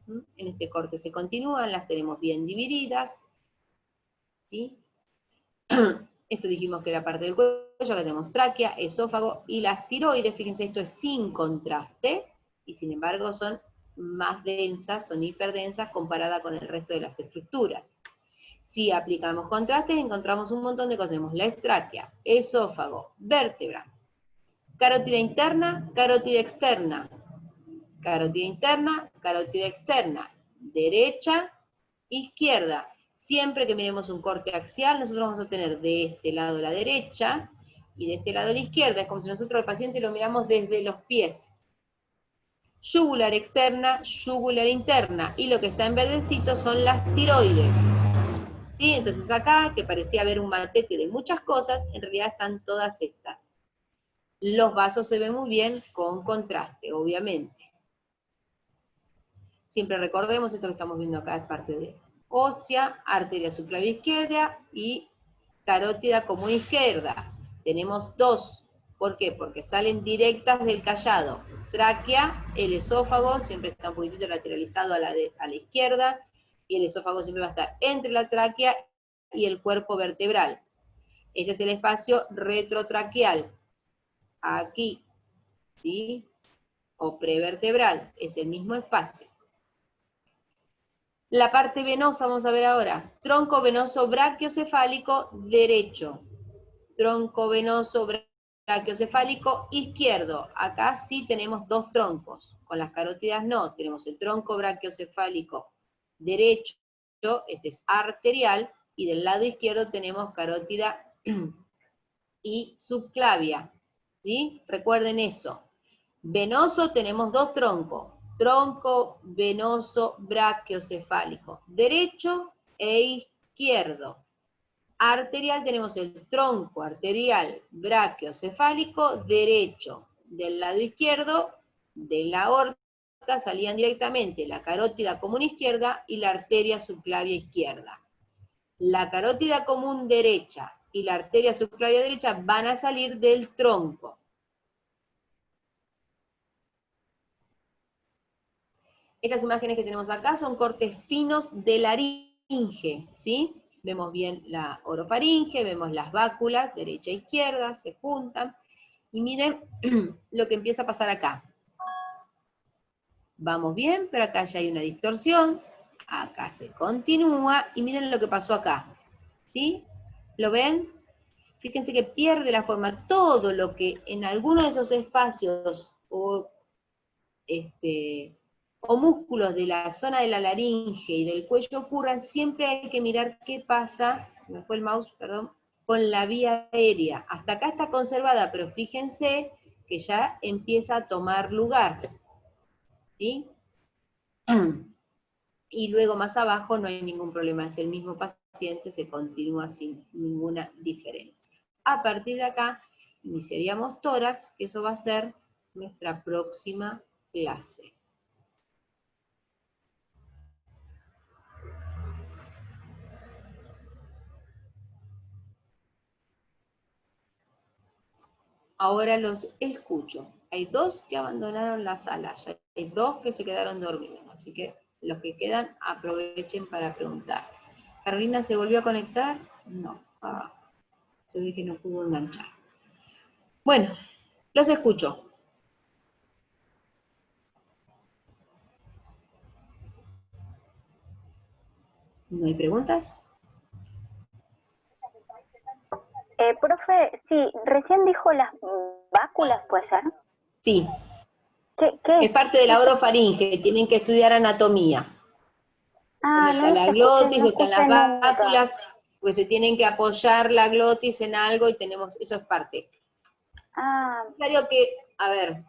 En este corte se continúan, las tenemos bien divididas, ¿sí? Esto dijimos que era parte del cuello, acá tenemos tráquea, esófago y las tiroides. Fíjense, esto es sin contraste, y sin embargo son más densas, son hiperdensas comparada con el resto de las estructuras. Si aplicamos contrastes, encontramos un montón de cosas. Tenemos la tráquea, esófago, vértebra, carótida interna, carótida externa, carótida interna, carótida externa, derecha, izquierda. Siempre que miremos un corte axial, nosotros vamos a tener de este lado la derecha y de este lado la izquierda. Es como si nosotros al paciente lo miramos desde los pies. Yugular externa, yugular interna, y lo que está en verdecito son las tiroides. ¿Sí? Entonces acá, que parecía haber un matete de muchas cosas, en realidad están todas estas. Los vasos se ven muy bien con contraste, obviamente. Siempre recordemos, esto que estamos viendo acá es parte de ósea, arteria subclavia izquierda y carótida común izquierda. Tenemos dos. ¿Por qué? Porque salen directas del callado. Tráquea, el esófago, siempre está un poquitito lateralizado a la izquierda, y el esófago siempre va a estar entre la tráquea y el cuerpo vertebral. Este es el espacio retrotraqueal. Aquí, ¿sí? O prevertebral, es el mismo espacio. La parte venosa, vamos a ver ahora. Tronco venoso brachiocefálico derecho. Tronco venoso brachiocefálico izquierdo. Acá sí tenemos dos troncos. Con las carótidas no. Tenemos el tronco brachiocefálico derecho, este es arterial, y del lado izquierdo tenemos carótida y subclavia. ¿Sí? Recuerden eso. Venoso tenemos dos troncos. Tronco venoso brachiocefálico, derecho e izquierdo. Arterial tenemos el tronco arterial brachiocefálico derecho. Del lado izquierdo, de la aorta, salían directamente la carótida común izquierda y la arteria subclavia izquierda. La carótida común derecha y la arteria subclavia derecha van a salir del tronco. Estas imágenes que tenemos acá son cortes finos de laringe, ¿sí? Vemos bien la orofaringe, vemos las báculas, derecha e izquierda, se juntan. Y miren lo que empieza a pasar acá. Vamos bien, pero acá ya hay una distorsión. Acá se continúa, y miren lo que pasó acá. ¿Sí? ¿Lo ven? Fíjense que pierde la forma. Todo lo que en alguno de esos espacios o músculos de la zona de la laringe y del cuello ocurran, siempre hay que mirar qué pasa, me fue el mouse, perdón, con la vía aérea. Hasta acá está conservada, pero fíjense que ya empieza a tomar lugar. ¿Sí? Y luego más abajo no hay ningún problema, es el mismo paciente, se continúa sin ninguna diferencia. A partir de acá iniciaríamos tórax, que eso va a ser nuestra próxima clase. Ahora los escucho. Hay dos que abandonaron la sala, ya hay dos que se quedaron dormidos, así que los que quedan aprovechen para preguntar. ¿Carolina se volvió a conectar? No. Se ve que no pudo enganchar. Bueno, los escucho. ¿No hay preguntas? Profe, sí, recién dijo las báculas, ¿puede ser? Sí. ¿Qué Es parte de la orofaringe, tienen que estudiar anatomía. Ah, Está no la escuché, glotis, no están escuché las nunca. válvulas, pues se tienen que apoyar la glotis en algo y tenemos, eso es parte. Ah, Es necesario que, a ver,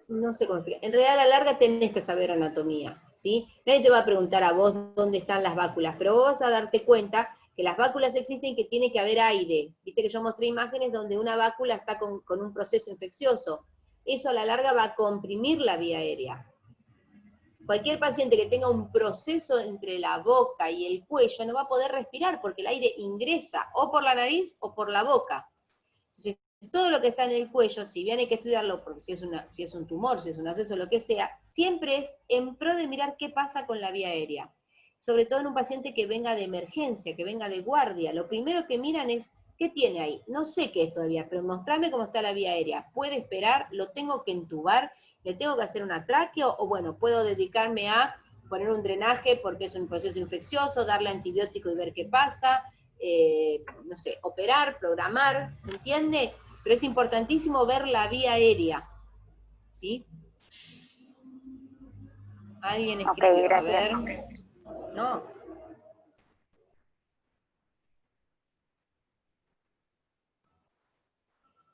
no sé cómo explicar. En realidad a la larga tenés que saber anatomía, ¿sí? Nadie te va a preguntar a vos dónde están las váculas, pero vos vas a darte cuenta que las váculas existen y que tiene que haber aire. Viste que yo mostré imágenes donde una vácula está con un proceso infeccioso. Eso a la larga va a comprimir la vía aérea. Cualquier paciente que tenga un proceso entre la boca y el cuello no va a poder respirar porque el aire ingresa o por la nariz o por la boca. Entonces, todo lo que está en el cuello, si bien hay que estudiarlo, porque si es un tumor, si es un absceso, lo que sea, siempre es en pro de mirar qué pasa con la vía aérea. Sobre todo en un paciente que venga de emergencia, que venga de guardia. Lo primero que miran es, ¿qué tiene ahí? No sé qué es todavía, pero mostrame cómo está la vía aérea. ¿Puede esperar? ¿Lo tengo que entubar? ¿Le tengo que hacer una tráqueo? O bueno, puedo dedicarme a poner un drenaje porque es un proceso infeccioso, darle antibiótico y ver qué pasa. No sé, operar, programar, ¿se entiende? Pero es importantísimo ver la vía aérea, ¿sí? Alguien ok, escribió, a gracias. ver, no.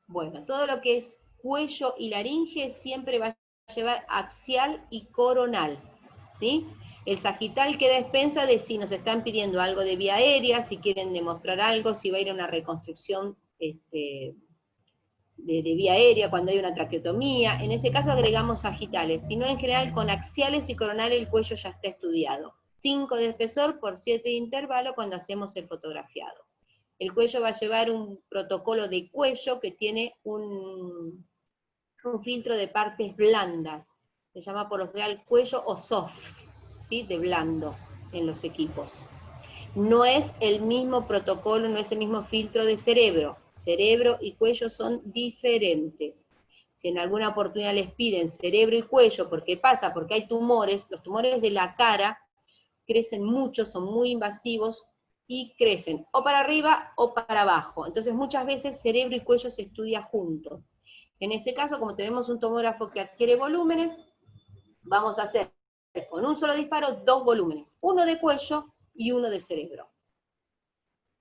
Bueno, todo lo que es cuello y laringe siempre va a llevar axial y coronal, ¿sí? El sagital queda a expensa de si nos están pidiendo algo de vía aérea, si quieren demostrar algo, si va a ir a una reconstrucción de vía aérea, cuando hay una traqueotomía, en ese caso agregamos sagitales, si no en general con axiales y coronales el cuello ya está estudiado. 5 de espesor por 7 de intervalo cuando hacemos el fotografiado. El cuello va a llevar un protocolo de cuello que tiene un filtro de partes blandas, se llama por lo general cuello o soft, ¿sí? De blando en los equipos. No es el mismo protocolo, no es el mismo filtro de cerebro. Cerebro y cuello son diferentes. Si en alguna oportunidad les piden cerebro y cuello, ¿por qué pasa? Porque hay tumores, los tumores de la cara crecen mucho, son muy invasivos y crecen o para arriba o para abajo. Entonces muchas veces cerebro y cuello se estudia juntos. En ese caso, como tenemos un tomógrafo que adquiere volúmenes, vamos a hacer con un solo disparo 2 volúmenes, uno de cuello y uno de cerebro.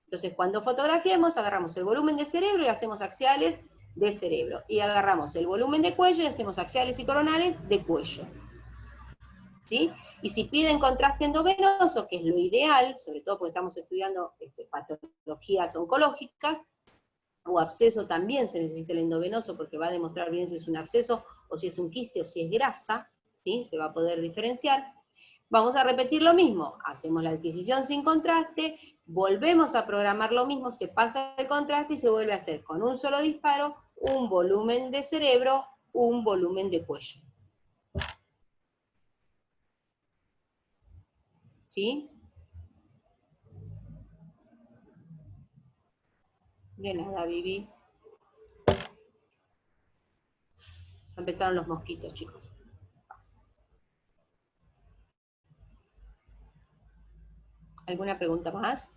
Entonces, cuando fotografiemos, agarramos el volumen de cerebro y hacemos axiales de cerebro. Y agarramos el volumen de cuello y hacemos axiales y coronales de cuello. ¿Sí? Y si piden contraste endovenoso, que es lo ideal, sobre todo porque estamos estudiando patologías oncológicas, o absceso también se necesita el endovenoso porque va a demostrar bien si es un absceso o si es un quiste o si es grasa, ¿sí? Se va a poder diferenciar. Vamos a repetir lo mismo, hacemos la adquisición sin contraste, volvemos a programar lo mismo, se pasa el contraste y se vuelve a hacer con un solo disparo un volumen de cerebro, un volumen de cuello. ¿Sí? De nada, Vivi. Ya empezaron los mosquitos, chicos. ¿Alguna pregunta más?